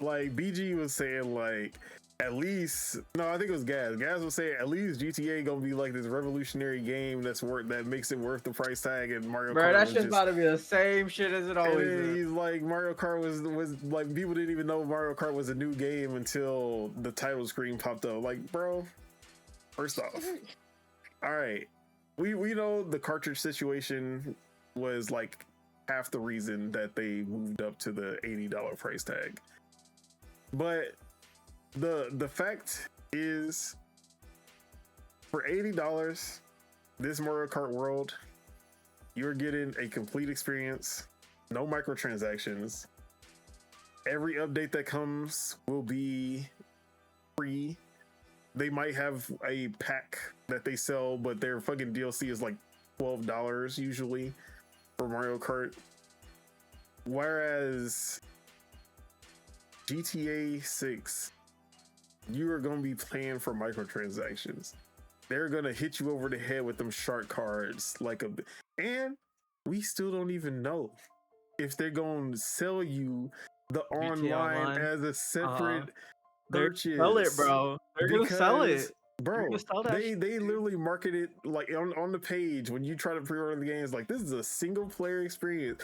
like BG was saying, like at least I think it was Gaz. Gaz was saying at least GTA gonna be like this revolutionary game that makes it worth the price tag. And Mario Kart, that shit's about to be the same shit as it always is. He's like Mario Kart was like people didn't even know Mario Kart was a new game until the title screen popped up. Like, bro, first off, all right, we know the cartridge situation was like half the reason that they moved up to the $80 price tag, but the fact is, for $80, this Mario Kart World, you're getting a complete experience, no microtransactions. Every update that comes will be free. They might have a pack that they sell, but their fucking DLC is like $12 usually for Mario Kart. Whereas GTA 6, you are going to be paying for microtransactions. They're going to hit you over the head with them shark cards. And we still don't even know if they're going to sell you the online as a separate purchase. Sell it, bro. They're going to sell it. Bro, they literally market it like on the page when you try to pre-order the games, like this is a single player experience.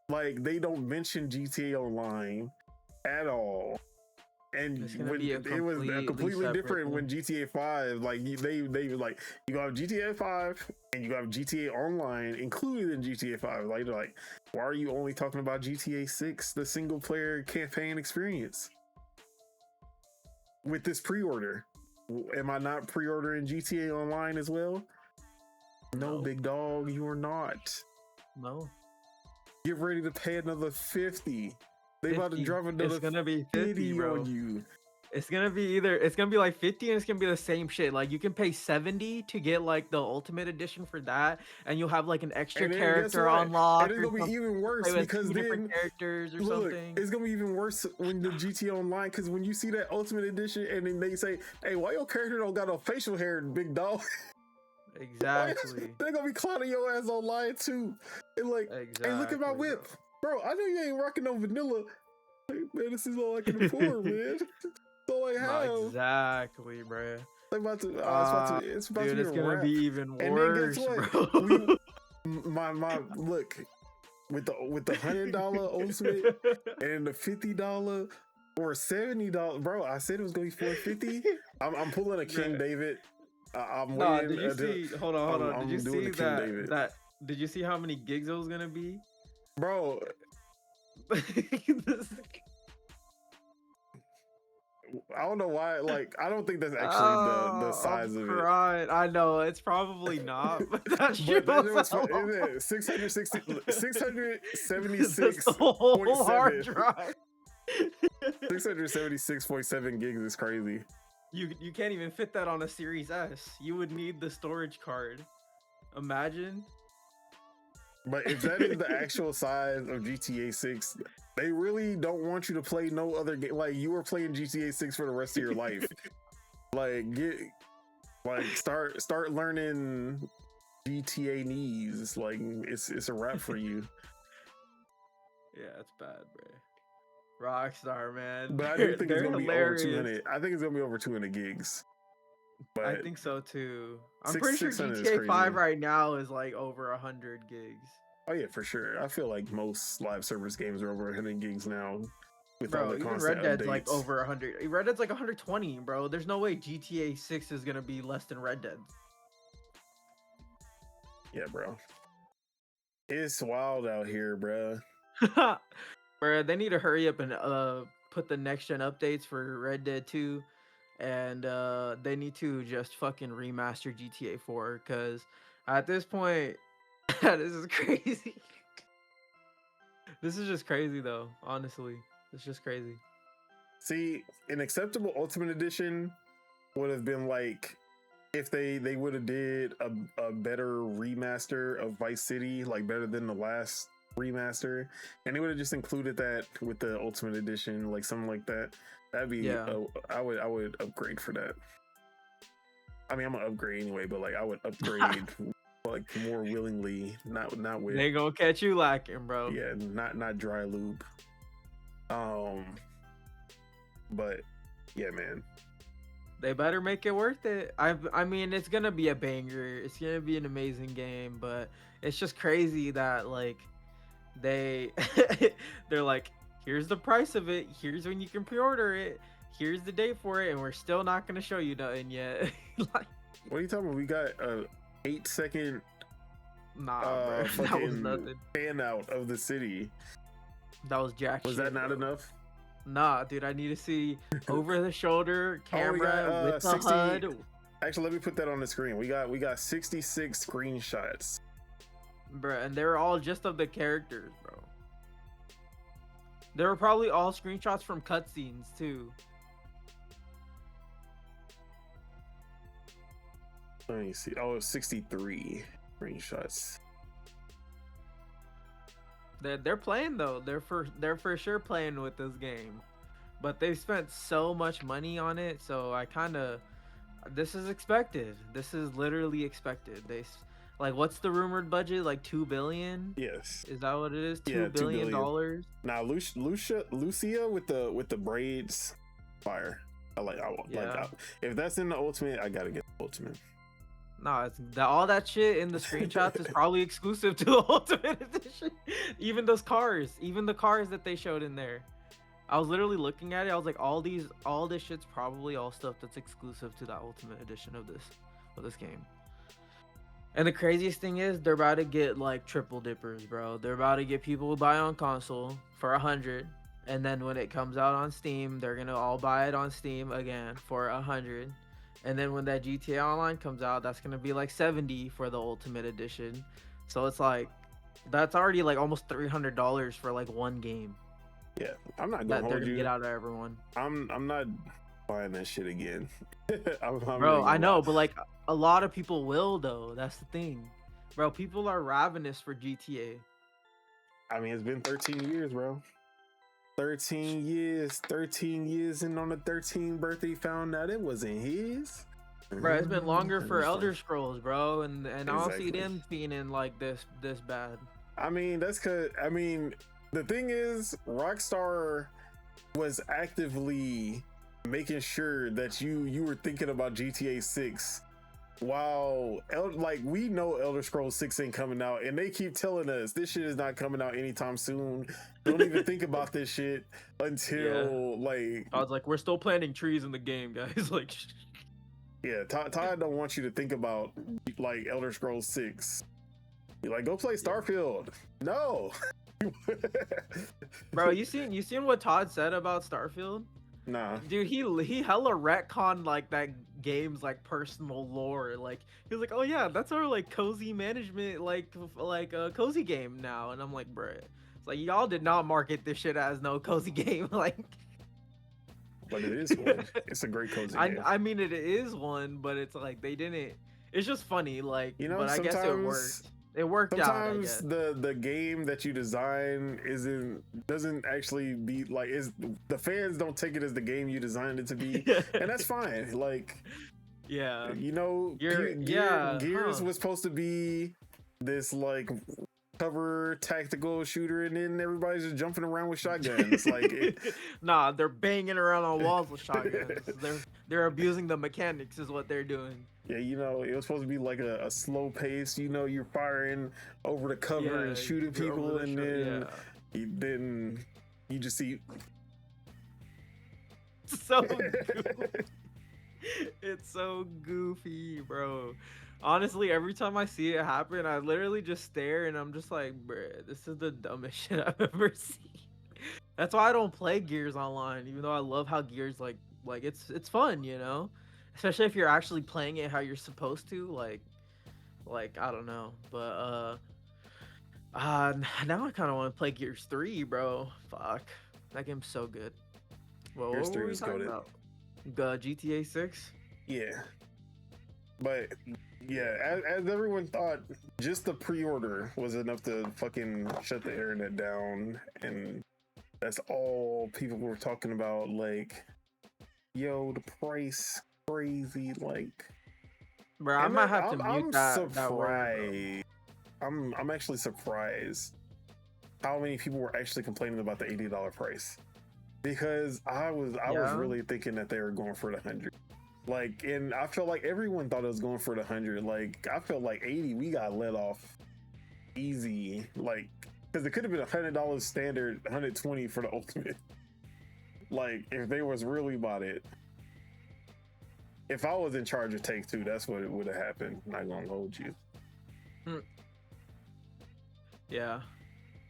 Like they don't mention GTA Online at all. And when it was completely different when GTA 5, like they were like, you got GTA 5 and you got GTA Online included in GTA 5. Like they're like, why are you only talking about GTA 6, the single player campaign experience? With this pre-order, am I not pre-ordering GTA Online as well? No, big dog, you are not. No. Get ready to pay another 50. They about to drop another. It's gonna be 50, bro. On you. It's gonna be like 50 and it's gonna be the same shit. Like you can pay 70 to get like the Ultimate Edition for that, and you'll have like an extra character unlocked. And it's gonna be even worse because then different characters or something. It's gonna be even worse when the GTA Online, because when you see that Ultimate Edition and then they say, "Hey, why your character don't got no facial hair, big dog?" Exactly. They're gonna be clowning your ass online too. And like, hey, look at my whip. Bro, I know you ain't rocking no vanilla. Hey, man, this is all I can afford, man. That's all I have. Exactly, bro. It's gonna be even worse, bro. Look, with the $100 Ultimate and the $50 or $70, bro. I said it was gonna be $450. I'm pulling a King David. I'm waiting. Did you see? Hold on. Did you see that? Did you see how many gigs it was gonna be? Bro, I don't know why. Like, I don't think that's actually the size of it. I know it's probably not, but that shit But was that was 676.7. That's the whole hard drive. 676.7 gigs is crazy. You can't even fit that on a Series S. You would need the storage card. Imagine. But if that is the actual size of GTA 6, they really don't want you to play no other game. Like, you were playing GTA 6 for the rest of your life. Start learning GTA knees. Like, it's a wrap for you. Yeah, it's bad, bro. Rockstar, man. But I do think it's gonna hilarious. be over 200. I think it's gonna be over 200 gigs. But I think so too. I'm pretty sure 600 GTA 5 right now is like over 100 gigs. Oh yeah, for sure. I feel like most live service games are over 100 gigs now. With Bro, all the even constant Red Dead's updates. like over 100. Red Dead's like 120, bro. There's no way GTA 6 is gonna be less than Red Dead. Yeah, bro. It's wild out here, bro. Bro, they need to hurry up and put the next gen updates for Red Dead 2, and they need to just fucking remaster GTA 4, because at this point, this is crazy. This is just crazy though, honestly. It's just crazy. See, an acceptable Ultimate Edition would have been like if they would have did a better remaster of Vice City, like better than the last remaster, and they would have just included that with the Ultimate Edition, like something like that. That'd be I would upgrade for that. I mean, I'm gonna upgrade anyway, but like I would upgrade like more willingly, not with. They gonna catch you lacking, bro. Yeah, not dry lube. But yeah, man. They better make it worth it. I mean, it's gonna be a banger. It's gonna be an amazing game, but it's just crazy that like they're like, here's the price of it. Here's when you can pre-order it. Here's the date for it, and we're still not gonna show you nothing yet. Like, what are you talking about? We got a 8-second bro, that was nothing. Fan out of the city. That was jack Was shit, that not bro. enough? Nah, dude, I need to see over the shoulder camera with the 60 HUD. Actually, let me put that on the screen. We got 66 screenshots. Bro, and they were all just of the characters, bro. They were probably all screenshots from cutscenes too. Let me see. Oh, 63 screenshots. They're playing though. They're for sure playing with this game, but they've spent so much money on it. So this is expected. This is literally expected. Like, what's the rumored budget? Like 2 billion? Yes. Is that what it is? Yeah, $2 billion. Now, Lucia with the braids, fire. If that's in the Ultimate, I gotta get the Ultimate. No, all that shit in the screenshots is probably exclusive to the Ultimate Edition. Even the cars that they showed in there. I was literally looking at it. I was like, all this shit's probably all stuff that's exclusive to that Ultimate Edition of this game. And the craziest thing is, they're about to get like triple dippers, bro. They're about to get people who buy on console for 100, and then when it comes out on Steam, they're gonna all buy it on Steam again for 100. And then when that GTA Online comes out, that's gonna be like 70 for the Ultimate Edition. So it's like, that's already like almost $300 for like one game. Yeah, I'm not That gonna they're hold gonna you. get out of everyone. I'm not buying that shit again. Bro, I know, but like a lot of people will though. That's the thing, bro. People are ravenous for GTA. I mean, it's been 13 years, bro. 13 years, and on the 13th birthday, found out it wasn't his. Bro, it's been longer for Elder Scrolls, bro, and I don't see Exactly. them feeling like this bad. I mean, that's because the thing is, Rockstar was actively making sure that you were thinking about GTA 6 while we know Elder Scrolls 6 ain't coming out, and they keep telling us this shit is not coming out anytime soon. Don't even think about this shit until I was like, we're still planting trees in the game, guys. Like, yeah, Todd don't want you to think about like Elder Scrolls 6. You're like, go play Starfield. No. bro, you seen what Todd said about Starfield? Nah. Dude, he hella retconned like that game's like personal lore. Like he was like, oh yeah, that's our like cozy management like a cozy game now. And I'm like, bruh, it's like y'all did not market this shit as no cozy game. Like, But it is one. It's a great cozy game. I mean, it is one, but it's like they didn't. It's just funny, like, You know, but I guess it worked. It worked out. I Sometimes guess. the game that you design doesn't actually be like the fans don't take it as the game you designed it to be, and that's fine. Like, yeah, you know, Gears was supposed to be this like cover tactical shooter, and then everybody's just jumping around with shotguns. Like, nah, they're banging around on walls with shotguns. They're abusing the mechanics, is what they're doing. yeah, you know, it was supposed to be like a slow pace. You know, you're firing over the cover and shooting people, and then you just see. So goofy. It's so goofy, bro. Honestly, every time I see it happen, I literally just stare and I'm just like, bruh, this is the dumbest shit I've ever seen. That's why I don't play Gears online, even though I love how Gears like it's fun, you know? Especially if you're actually playing it how you're supposed to, like I don't know. But now I kind of want to play Gears 3, bro. Fuck. That game's so good. Well, Gears what 3 were we is talking goated. about? GTA 6? Yeah. But yeah, as everyone thought, just the pre-order was enough to fucking shut the internet down, and that's all people were talking about. Like, yo, the price crazy. Like, Bro, I might have to mute I'm that surprised. I'm actually surprised how many people were actually complaining about the $80 price, because I was really thinking that they were going for the 100. Like, and I felt like everyone thought it was going for the 100. Like, I felt like 80, we got let off easy. Like, because it could have been $100 standard, 120 for the ultimate. Like, if they was really about it. If I was in charge of Take-Two, that's what it would have happened. Not gonna hold you. Yeah.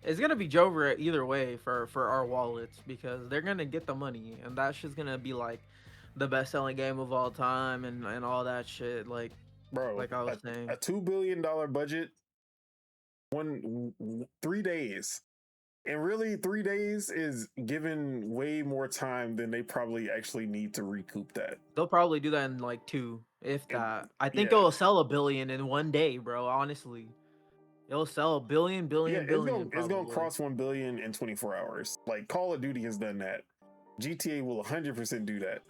It's gonna be Jover either way for our wallets, because they're gonna get the money, and that's just gonna be like the best selling game of all time and all that shit. Like, bro, like I was saying, a $2 billion budget, 3 days, and really 3 days is given way more time than they probably actually need to recoup that. they'll probably do that in like 2, if that. I think it'll sell 1 billion in 1 day, bro. Honestly, it'll sell 1 billion. It's gonna cross 1 billion in 24 hours. Like, Call of Duty has done that. GTA will 100% do that.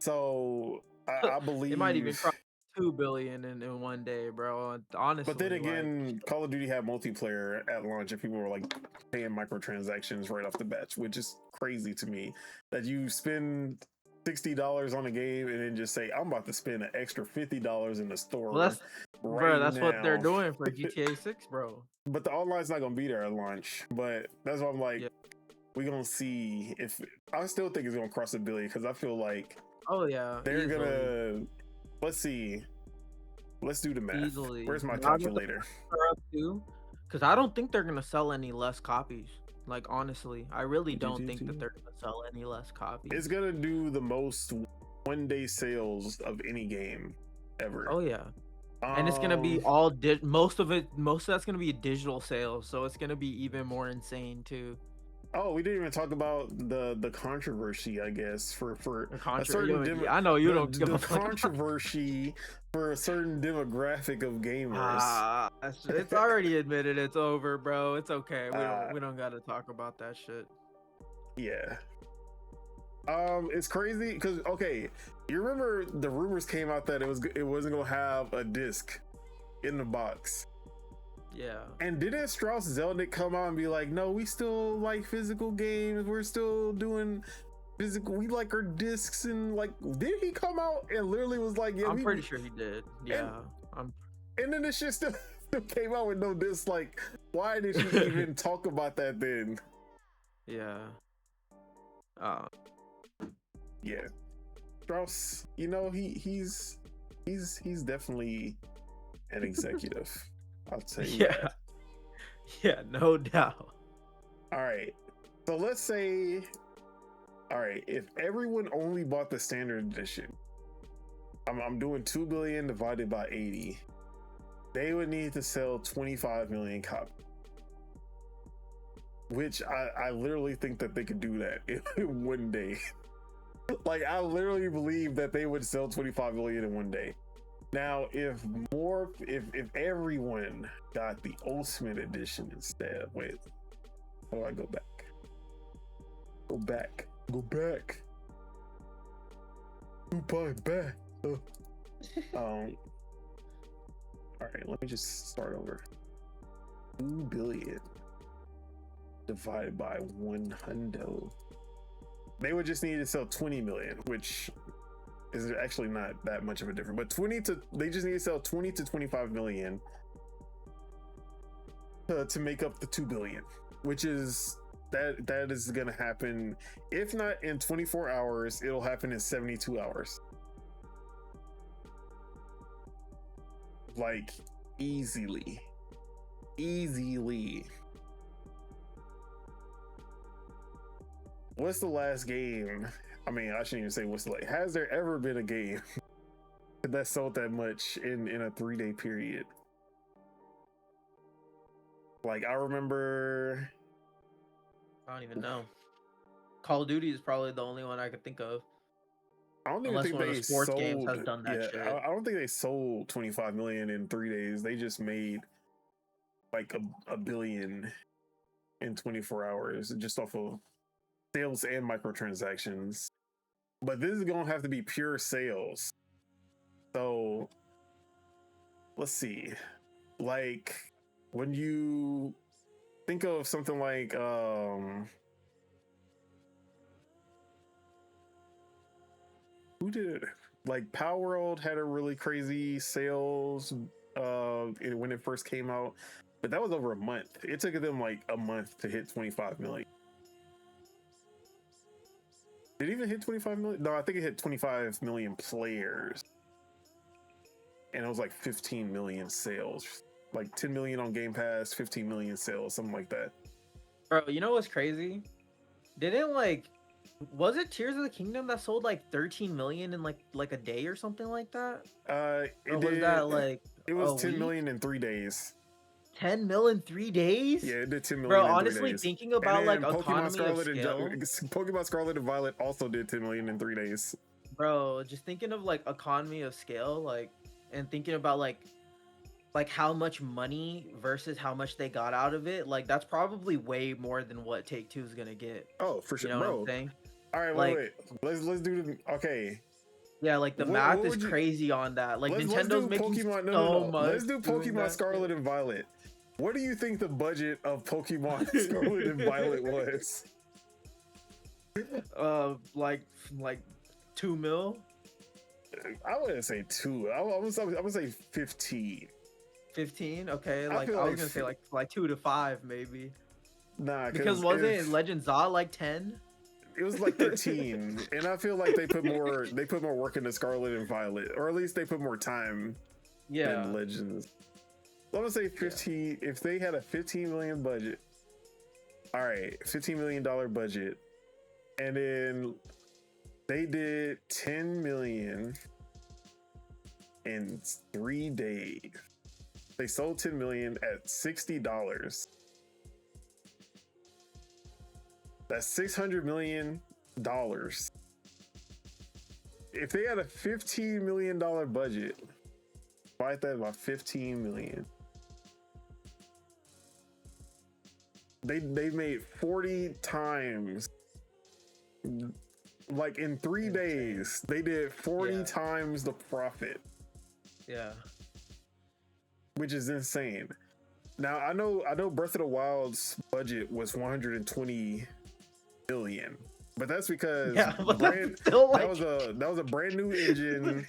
So I believe it might even cross 2 billion in 1 day, bro. Honestly, but then again, Call of Duty had multiplayer at launch, and people were like paying microtransactions right off the bat, which is crazy to me. That you spend $60 on a game and then just say, I'm about to spend an extra $50 in the store. Well, that's what they're doing for GTA 6, bro. But the online's not gonna be there at launch. But that's why I'm like, we're gonna see if I still think it's gonna cross 1 billion, because I feel like they're gonna. Let's see. Let's do the math. Easily. Where's my calculator? Because I don't think they're gonna sell any less copies. Like, honestly, I really don't think that they're gonna sell any less copies. It's gonna do the most 1-day sales of any game ever. Oh yeah. And it's gonna be all most of that's gonna be digital sales, so it's gonna be even more insane too. Oh, we didn't even talk about the controversy, I guess, for a certain I know you don't give the a fuck controversy for a certain demographic of gamers. It's already admitted it's over, bro. It's okay. We don't gotta talk about that shit. Yeah. It's crazy because, okay, you remember the rumors came out that it wasn't gonna have a disc in the box. Yeah. And didn't Strauss Zelnick come out and be like, no, we still like physical games, we're still doing physical, we like our discs, and like, did he come out and literally was like, yeah, I'm pretty sure he did. Yeah. And then this shit still came out with no disc. Like, why did he even talk about that then? Yeah. Yeah. Strauss, you know, he's definitely an executive. I'll tell you that. Yeah, no doubt. All right. So let's say All right, if everyone only bought the standard edition, I'm doing 2 billion divided by 80. They would need to sell 25 million copies. Which I literally think that they could do that in one day. Like, I literally believe that they would sell 25 million in one day. Now, if everyone got the Ultimate Edition instead, wait, how do I go back? Go back. Go back. All right, let me just start over. 2 billion divided by 100. They would just need to sell 20 million, which is actually not that much of a difference. But they just need to sell 20 to 25 million to make up the 2 billion, which is that is gonna happen. If not in 24 hours, it'll happen in 72 hours. Like, easily. What's the last game? I mean, I shouldn't even say what's the last. Has there ever been a game that sold that much in a 3-day period? Like, I remember. I don't even know. Call of Duty is probably the only one I could think of. I don't even Unless think one of they the sports sold, games has done that shit. I don't think they sold 25 million in 3 days. They just made like a billion in 24 hours just off of sales and microtransactions. But this is gonna have to be pure sales. So let's see. Like, when you think of something like who did it? Like, Power World had a really crazy sales when it first came out, but that was over a month. It took them like a month to hit 25 million. Did it even hit 25 million? No, I think it hit 25 million players. And it was like 15 million sales. Like 10 million on Game Pass, 15 million sales, something like that. Bro, you know what's crazy? Was it Tears of the Kingdom that sold like 13 million in like a day or something like that? It was 10 million in 3 days. 10 mil in 3 days? Yeah, it did 10 million. Bro, in honestly, 3 days. thinking about like Pokemon economy of scale. Pokemon Scarlet and Violet also did 10 million in 3 days. Bro, just thinking of like economy of scale, like, and thinking about like how much money versus how much they got out of it, like that's probably way more than what Take-Two is gonna get. Oh, for sure, you know bro. What I'm saying? All right, like, wait. Let's do the okay. Yeah, like the math is crazy on that. Like, Nintendo's making so much. Let's do Pokemon Scarlet and Violet. What do you think the budget of Pokemon Scarlet and Violet was? Like 2 mil. I wouldn't say 2. I would say 15. 15? Okay, like I was gonna say like 2 to 5 maybe. Nah, because wasn't it Legend Zod like 10? It was like 13, and I feel like they put more work into Scarlet and Violet, or at least they put more time than Legends. Let me say 15. Yeah. If they had a 15 million budget, all right, $15 million budget, and then they did 10 million in 3 days. They sold 10 million at $60. That's $600 million. If they had a $15 million budget, divide that by 15 million. They made 40 times. Like, in 3 days, they did 40 times the profit. Yeah. Which is insane. Now, I know Breath of the Wild's budget was 120 million, but that's because that was a brand new engine.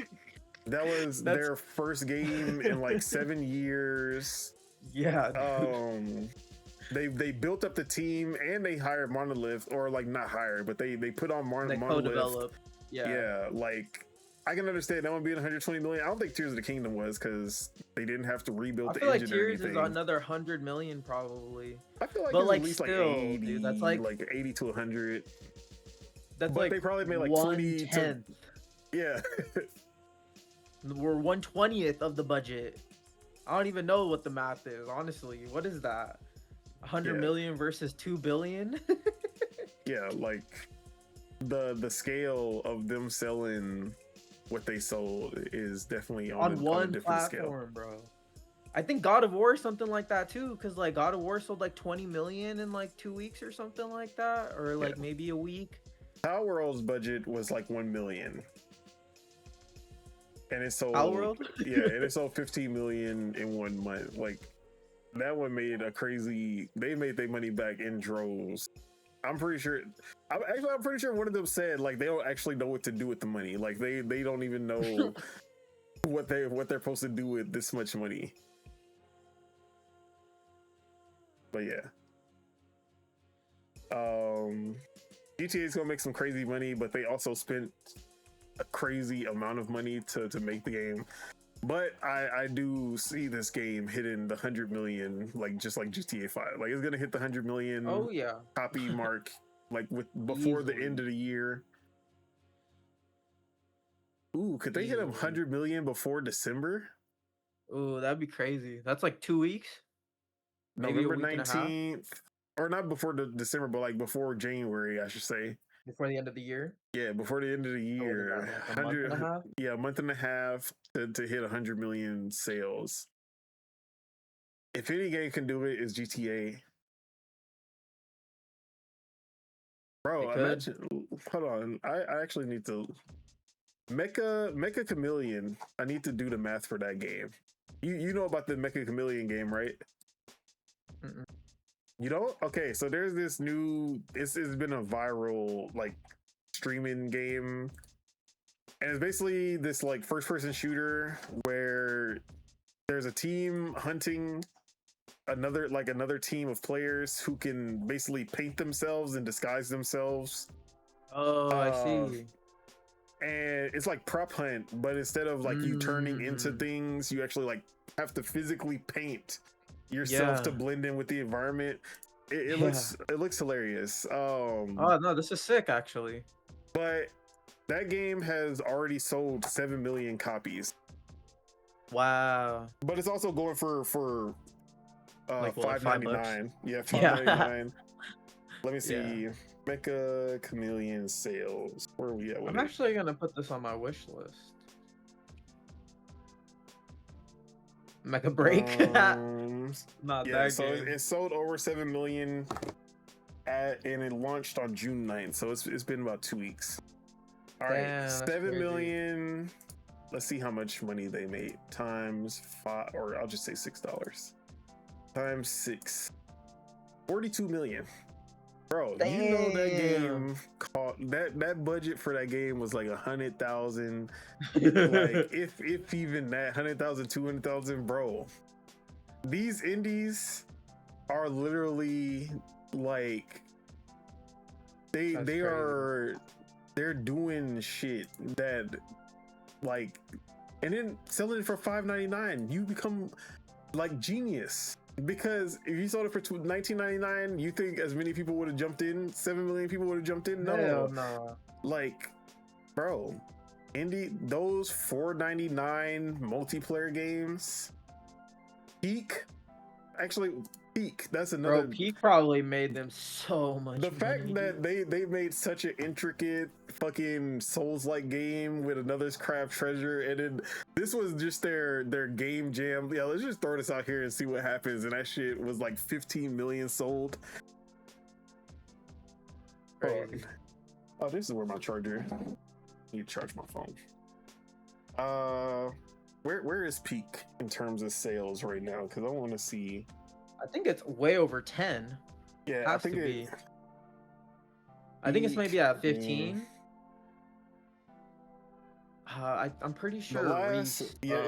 That was their first game in like 7 years. Yeah. They built up the team and they hired Monolith, or like not hired, but they put on Monolith. Co-develop. Yeah, like, I can understand that one being 120 million. I don't think Tears of the Kingdom was, because they didn't have to rebuild the engine or anything. I feel like Tears is another 100 million probably. I feel like but it's like at least still, like 80, dude, that's like 80 to 100. That's but like they probably made like 20 to 1/10. yeah. We're 1/20th of the budget. I don't even know what the math is, honestly. What is that? 100 Yeah. million versus 2 billion? Yeah, like the scale of them selling what they sold is definitely on a One different platform, bro. I think God of War is something like that too, because like God of War sold like 20 million in like 2 weeks or something like that, or like maybe a week. Power World's budget was like 1 million. And it sold Power World? yeah, and it sold 15 million in 1 month. Like that one made a crazy, they made their money back in droves. I'm pretty sure one of them said like they don't actually know what to do with the money. Like they don't even know what they're supposed to do with this much money. But yeah. GTA is gonna make some crazy money, but they also spent a crazy amount of money to make the game. But I do see this game hitting the 100 million, like just like GTA 5. Like it's gonna hit the 100 million copy mark, like before the end of the year. Ooh, could they hit 100 million before December? Ooh, that'd be crazy. That's like 2 weeks. Maybe November 19th, or not before the December, but like before January, I should say. Before the end of the year? Yeah, before the end of the year. Like a month and a half? Yeah, a month and a half to hit 100 million sales. If any game can do it, is GTA. Bro, imagine. Hold on. I actually need to. Mecha Chameleon. I need to do the math for that game. You know about the Mecha Chameleon game, right? Mm-mm. You know? Okay, so there's this new. It's been a viral like streaming game, and it's basically this like first-person shooter where there's a team hunting another team of players who can basically paint themselves and disguise themselves. Oh, I see. And it's like prop hunt, but instead of like you turning into things, you actually like have to physically paint yourself to blend in with the environment. It looks hilarious. Oh no, this is sick actually. But that game has already sold 7 million copies. Wow. But it's also going for like $5.99. Yeah, $5.99. Let me see. Mecha Chameleon sales. Where are we at with I'm actually gonna put this on my wish list. Mecha Break. Not that so game. it sold over 7 million and it launched on June 9th. So it's been about 2 weeks. All right, 7 million. Let's see how much money they made times 5, or I'll just say $6 times 6. 42 million. Bro, Damn. you know that game that budget for that game was like 100,000. Like if even that, 100,000, 200,000, bro. These indies are literally like they're doing shit that like, and then selling it for $5.99. You become like genius. Because if you sold it for $19.99, you think as many people would have jumped in? 7 million people would have jumped in? No. Hell no. Like, bro, those $4.99 multiplayer games, Peak. That's another. Bro, Peak probably made them so much. The fact that they made such an intricate fucking Souls-like game with another's craft treasure, and then this was just their game jam. Yeah, let's just throw this out here and see what happens. And that shit was like 15 million sold. Crazy. Oh, this is where my charger. I need to charge my phone. Where is Peak in terms of sales right now? Because I want to see. I think it's way over 10. Yeah, I think it's maybe at 15. I'm pretty sure. It's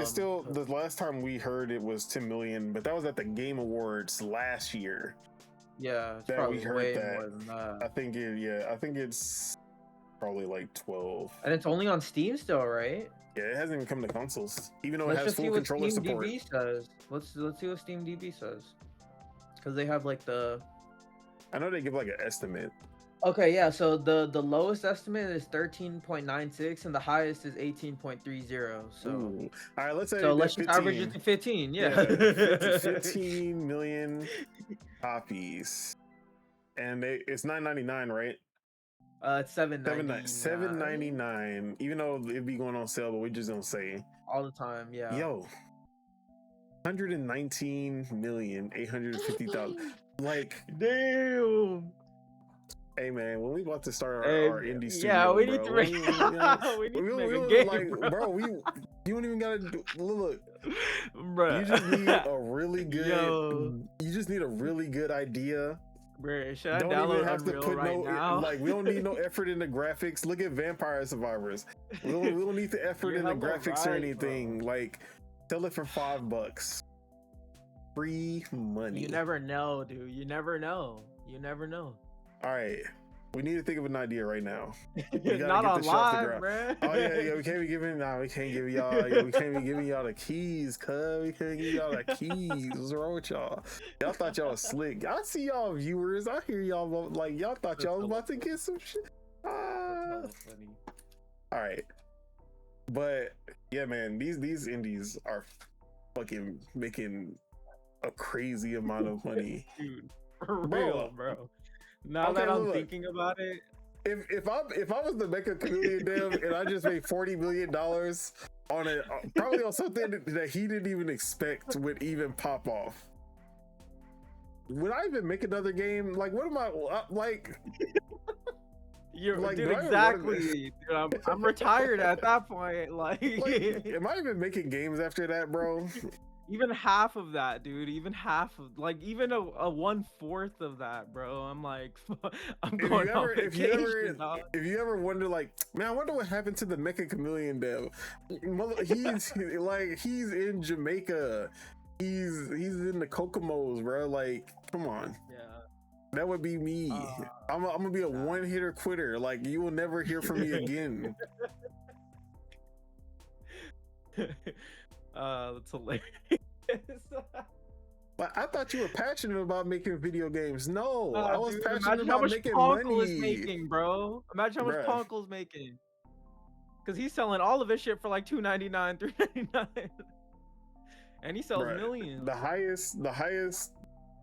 still the last time we heard it was 10 million, but that was at the Game Awards last year. Yeah, it's that probably we heard way that. more than that. I think it's probably like 12. And it's only on Steam still, right? Yeah, it hasn't even come to consoles, even though Let's it has just see full what controller Steam support. DB says. Let's see what Steam DB says. Because they have like the. I know they give like an estimate. Okay, yeah. So the lowest estimate is 13.96, and the highest is 18.30. Ooh. All right, let's say So they let's did just average it 15. to 15. Yeah. Yeah, 15 million copies. And it's $9.99, right? It's 7.99 $7.99. Even though it'd be going on sale, but we just don't say. all the time. Yeah. Yo, 119,850,000. Like, Damn. hey man, when we about to start Hey, our indie yeah, studio, we bro, need to make, we need to make a game, like, bro. you don't even gotta do, look. Bruh. You just need a really good. Yo. You just need a really good idea. Bruh, should I Don't download even have Unreal to put right now? like we don't need no effort in the graphics. Look at Vampire Survivors. We don't need the effort in the graphics or anything. Bro. Like, sell it for $5. Free money. You never know, dude. You never know. You never know. All right. We need to think of an idea right now. Not on live, bro. Oh yeah, we can't be giving. We can't give y'all. We can't be giving y'all the keys, cuz. We can't give y'all the keys. What's wrong with y'all? Y'all thought y'all was slick. I see y'all viewers. I hear y'all like y'all thought y'all was about to get some shit. All right, but yeah, man, these indies are fucking making a crazy amount of money, dude. For real, bro. Now that I'm thinking about it, if I was the Mecha Chameleon dev and I just made $40 million on it, probably on something that he didn't even expect would even pop off. Would I even make another game? Like, what am I like? You're like, dude, exactly. Dude, I'm retired at that point. Like, am I even making games after that, bro? Even half of that, dude. Even half of, like, even a 1/4 of that, bro. I'm like, I'm going on vacation, if you ever wonder, like, man, I wonder what happened to the Mecha Chameleon dev. He's like, he's in Jamaica. He's in the Kokomos, bro. Like, come on. Yeah. That would be me. I'm gonna be a one-hitter quitter. Like, you will never hear from me again. That's hilarious. But I thought you were passionate about making video games. No, I was dude, passionate about making money. Imagine how much Ponkle is making, bro. Imagine how much Ponkle's making. Because he's selling all of his shit for like $2.99, $3.99. And he sells millions. The highest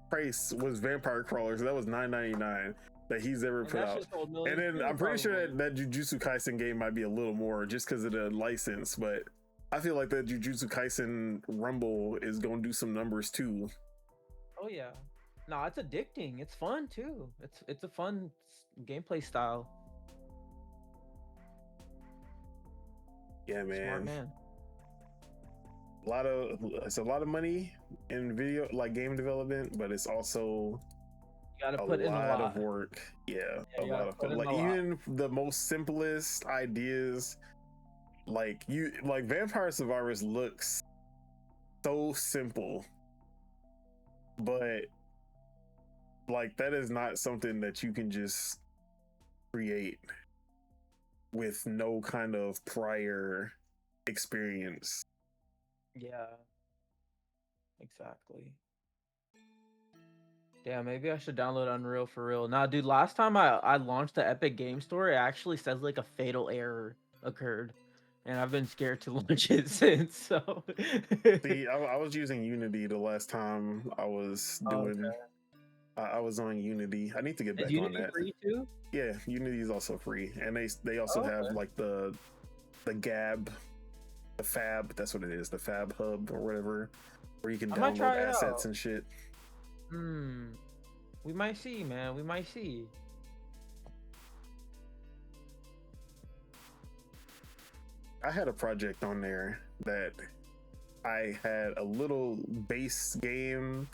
price was Vampire Crawlers. That was $9.99 that he's ever put out. And then I'm pretty sure that Jujutsu Kaisen game might be a little more just because of the license, but I feel like that Jujutsu Kaisen Rumble is gonna do some numbers too. Oh yeah, no, it's addicting. It's fun too. It's a fun gameplay style. Yeah, man. Smart man. It's a lot of money in video, like game development, but it's also you gotta put in a lot of work. Yeah, a lot of fun. Like even the most simplest ideas. Like Vampire Survivors looks so simple, but like that is not something that you can just create with no kind of prior experience. Yeah, exactly. Yeah, maybe I should download Unreal for real. Nah, dude, last time I launched the Epic Game Store, it actually says like a fatal error occurred. And I've been scared to launch it since. So, see, I was using Unity the last time I was doing. Okay. I was on Unity. I need to get back on that. Free too? Yeah, Unity is also free, and they also have like the Gab, the Fab. That's what it is, the Fab Hub or whatever, where you can download assets and shit. We might see, man. We might see. I had a project on there that I had a little base game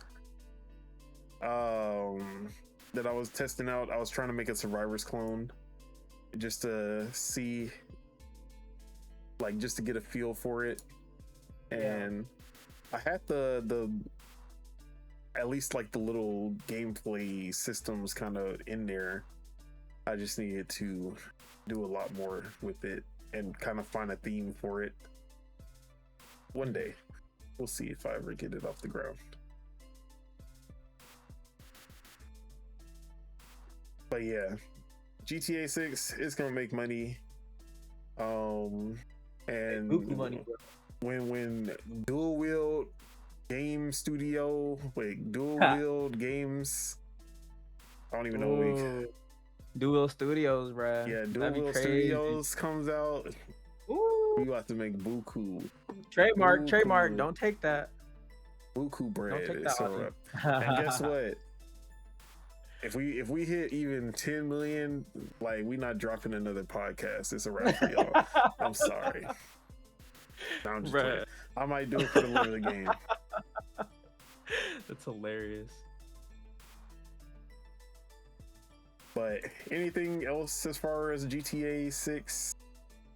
that I was testing out. I was trying to make a Survivors clone just to see, like, just to get a feel for it. And I had the at least like the little gameplay systems kind of in there. I just needed to do a lot more with it and kind of find a theme for it. One day, we'll see if I ever get it off the ground. But yeah, GTA 6 is gonna make money. And Buku money, bro. when Dual-Wield Game Studio, Dual-Wield Games, I don't even know what we. Dual Studios, bro. Yeah, Dual-Wield Studios comes out. Ooh. We have to make buku. Trademark. Don't take that. Buku bread. Don't take that. So, and guess what? If we hit even 10 million, like, we not dropping another podcast. It's a wrap for y'all. I'm sorry. No, I'm just kidding. I might do it for the love of the game. That's hilarious. But anything else as far as GTA 6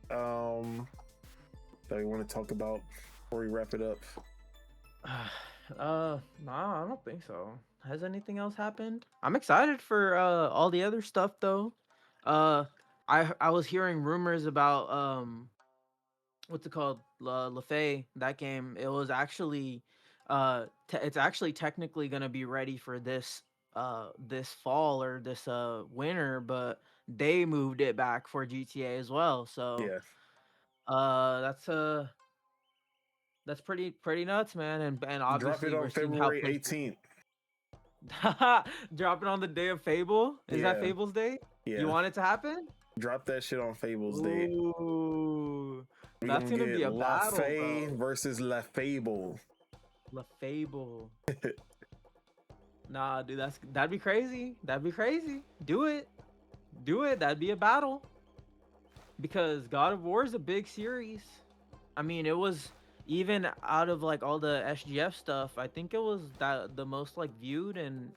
that we want to talk about before we wrap it up? Nah, I don't think so. Has anything else happened? I'm excited for all the other stuff though. I was hearing rumors about what's it called? LaFay, that game. It was actually it's actually technically gonna be ready for this fall or this winter, but they moved it back for GTA as well. So yeah, that's pretty nuts, man. And obviously drop it on February 18th. Drop it on the day of Fable. Is that Fable's Day? Yeah. You want it to happen? Drop that shit on Fable's Day. Ooh, that's gonna be a battle, bro. Versus La Fable. La Fable. Nah, dude, that'd be crazy. That'd be crazy. Do it. That'd be a battle. Because God of War is a big series. I mean, it was even out of like all the SGF stuff. I think it was the most like viewed and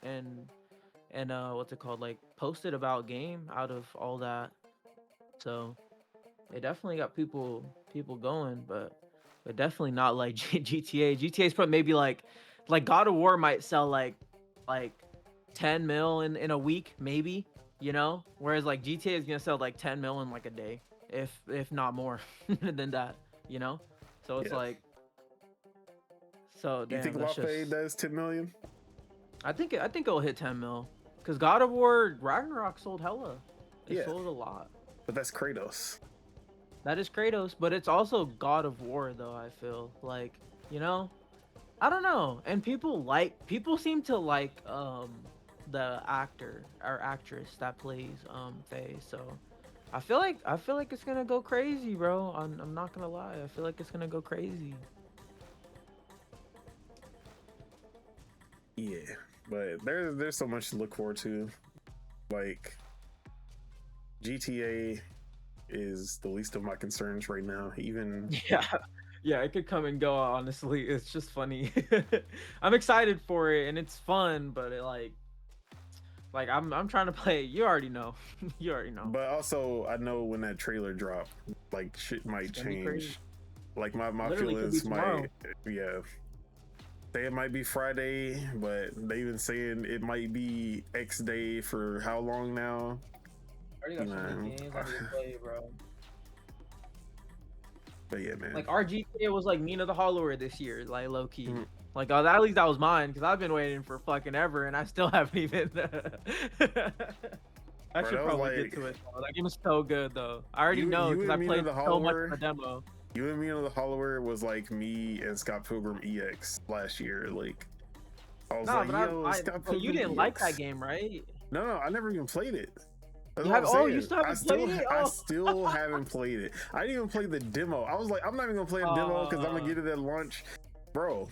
what's it called, like posted about game out of all that. So it definitely got people going, but definitely not like GTA. GTA's probably maybe like God of War might sell like 10 mil in a week, maybe, you know, whereas like GTA is gonna sell like 10 mil in like a day, if not more than that, you know. So it's like, so damn, you think LaFay does 10 million? I think it'll hit 10 mil because God of War Ragnarok sold hella. It sold a lot. But that's Kratos. That is Kratos, but it's also God of War though. I feel like, you know, I don't know. And people seem to like the actor or actress that plays Faye. So I feel like it's gonna go crazy, bro. I'm not gonna lie. I feel like it's gonna go crazy. Yeah, but there's so much to look forward to. Like, GTA is the least of my concerns right now. Even yeah, it could come and go. Honestly, it's just funny. I'm excited for it and it's fun, but it like I'm trying to play. You already know. But also, I know when that trailer dropped, like, shit might change. Like my feelings might. Yeah. Say it might be Friday, but they've been saying it might be X day for how long now? I already got so many games I need to play, bro. But yeah, man. Like our GTA was like Mina the Hollower this year, like low key. Mm-hmm. Like at least that was mine because I've been waiting for fucking ever and I still haven't even. I should probably get to it. That game is so good though. I already know because I played so much of the demo. You and Mina the Hollower was like me and Scott Pilgrim EX last year. Like, I was Scott Pilgrim you didn't EX. Like that game, right? No, I never even played it. You still haven't played it? I still haven't played it. I didn't even play the demo. I was like, I'm not even gonna play a demo because I'm gonna get it at launch, bro.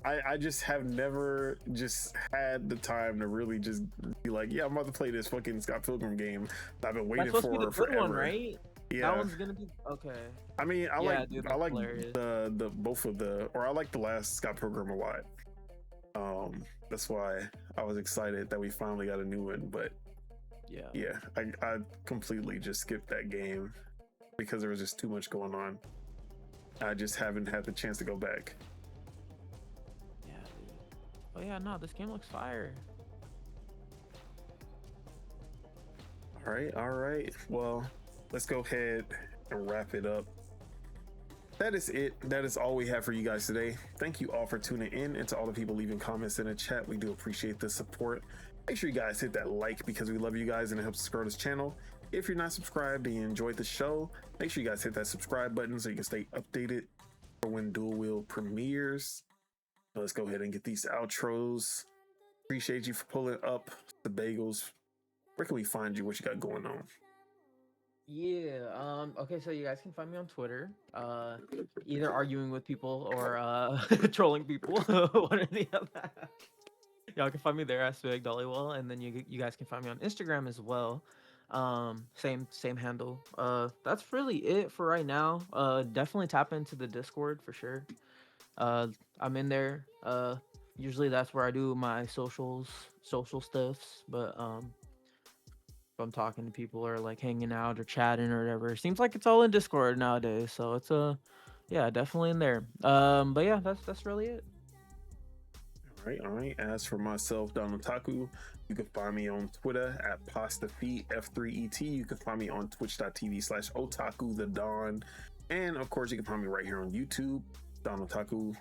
I just have never just had the time to really just be like, yeah, I'm about to play this fucking Scott Pilgrim game that I've been waiting for forever. One, right? Yeah, that one's gonna be okay. I mean, I like the both of the, or I like the last Scott Pilgrim a lot. That's why I was excited that we finally got a new one. But yeah, I completely just skipped that game because there was just too much going on. I just haven't had the chance to go back. Yeah, dude. Oh yeah, no, this game looks fire. All right. Well, let's go ahead and wrap it up. That is it. That is all we have for you guys today. Thank you all for tuning in, and to all the people leaving comments in the chat. We do appreciate the support. Make sure you guys hit that like because we love you guys and it helps us grow this channel. If you're not subscribed and you enjoyed the show, make sure you guys hit that subscribe button so you can stay updated for when Dual-Wield premieres. So let's go ahead and get these outros. Appreciate you for pulling up the bagels. Where can we find you? What you got going on? Yeah. Okay, so you guys can find me on Twitter. Either arguing with people or trolling people. One or the other. Y'all can find me there at Subeg Dollywell, and then you guys can find me on Instagram as well. Same handle. That's really it for right now. Definitely tap into the Discord for sure. I'm in there. Usually that's where I do my social stuffs, but if I'm talking to people or like hanging out or chatting or whatever, it seems like it's all in Discord nowadays. So it's yeah, definitely in there. But yeah, that's really it. All right. As for myself, Otaku, you can find me on Twitter at PastaFeet F3ET. You can find me on twitch.tv/Otaku the Don. And of course, you can find me right here on YouTube, Otaku,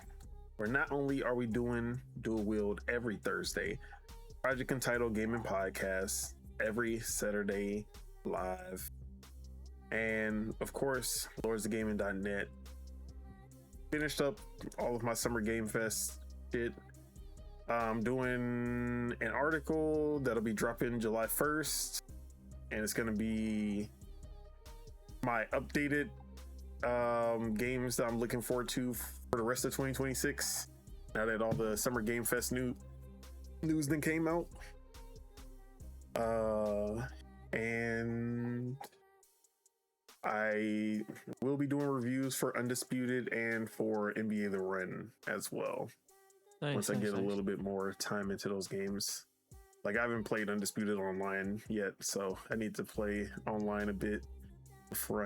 where not only are we doing Dual-Wield every Thursday, Project Entitled Gaming Podcast every Saturday live, and of course, lordsofgaming.net. Finished up all of my Summer Game Fest shit. I'm doing an article that'll be dropping July 1st, and it's gonna be my updated games that I'm looking forward to for the rest of 2026. Now that all the Summer Game Fest news then came out. And I will be doing reviews for Undisputed and for NBA The Run as well. Once I get a little bit more time into those games. Like, I haven't played Undisputed online yet, so I need to play online a bit before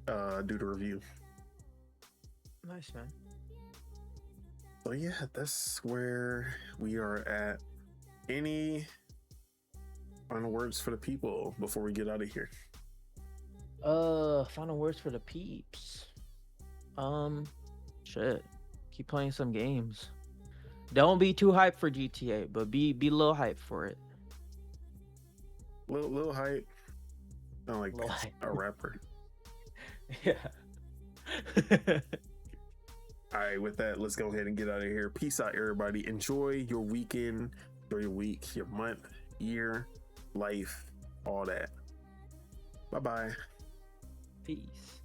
I do the review. Nice, man. So yeah, that's where we are at. Any final words for the people before we get out of here? Final words for the peeps. Shit. Keep playing some games. Don't be too hyped for GTA, but be a little hyped for it. Little hype. Sound like a rapper. Yeah. All right, with that, let's go ahead and get out of here. Peace out, everybody. Enjoy your weekend, enjoy your week, your month, year, life, all that. Bye-bye. Peace.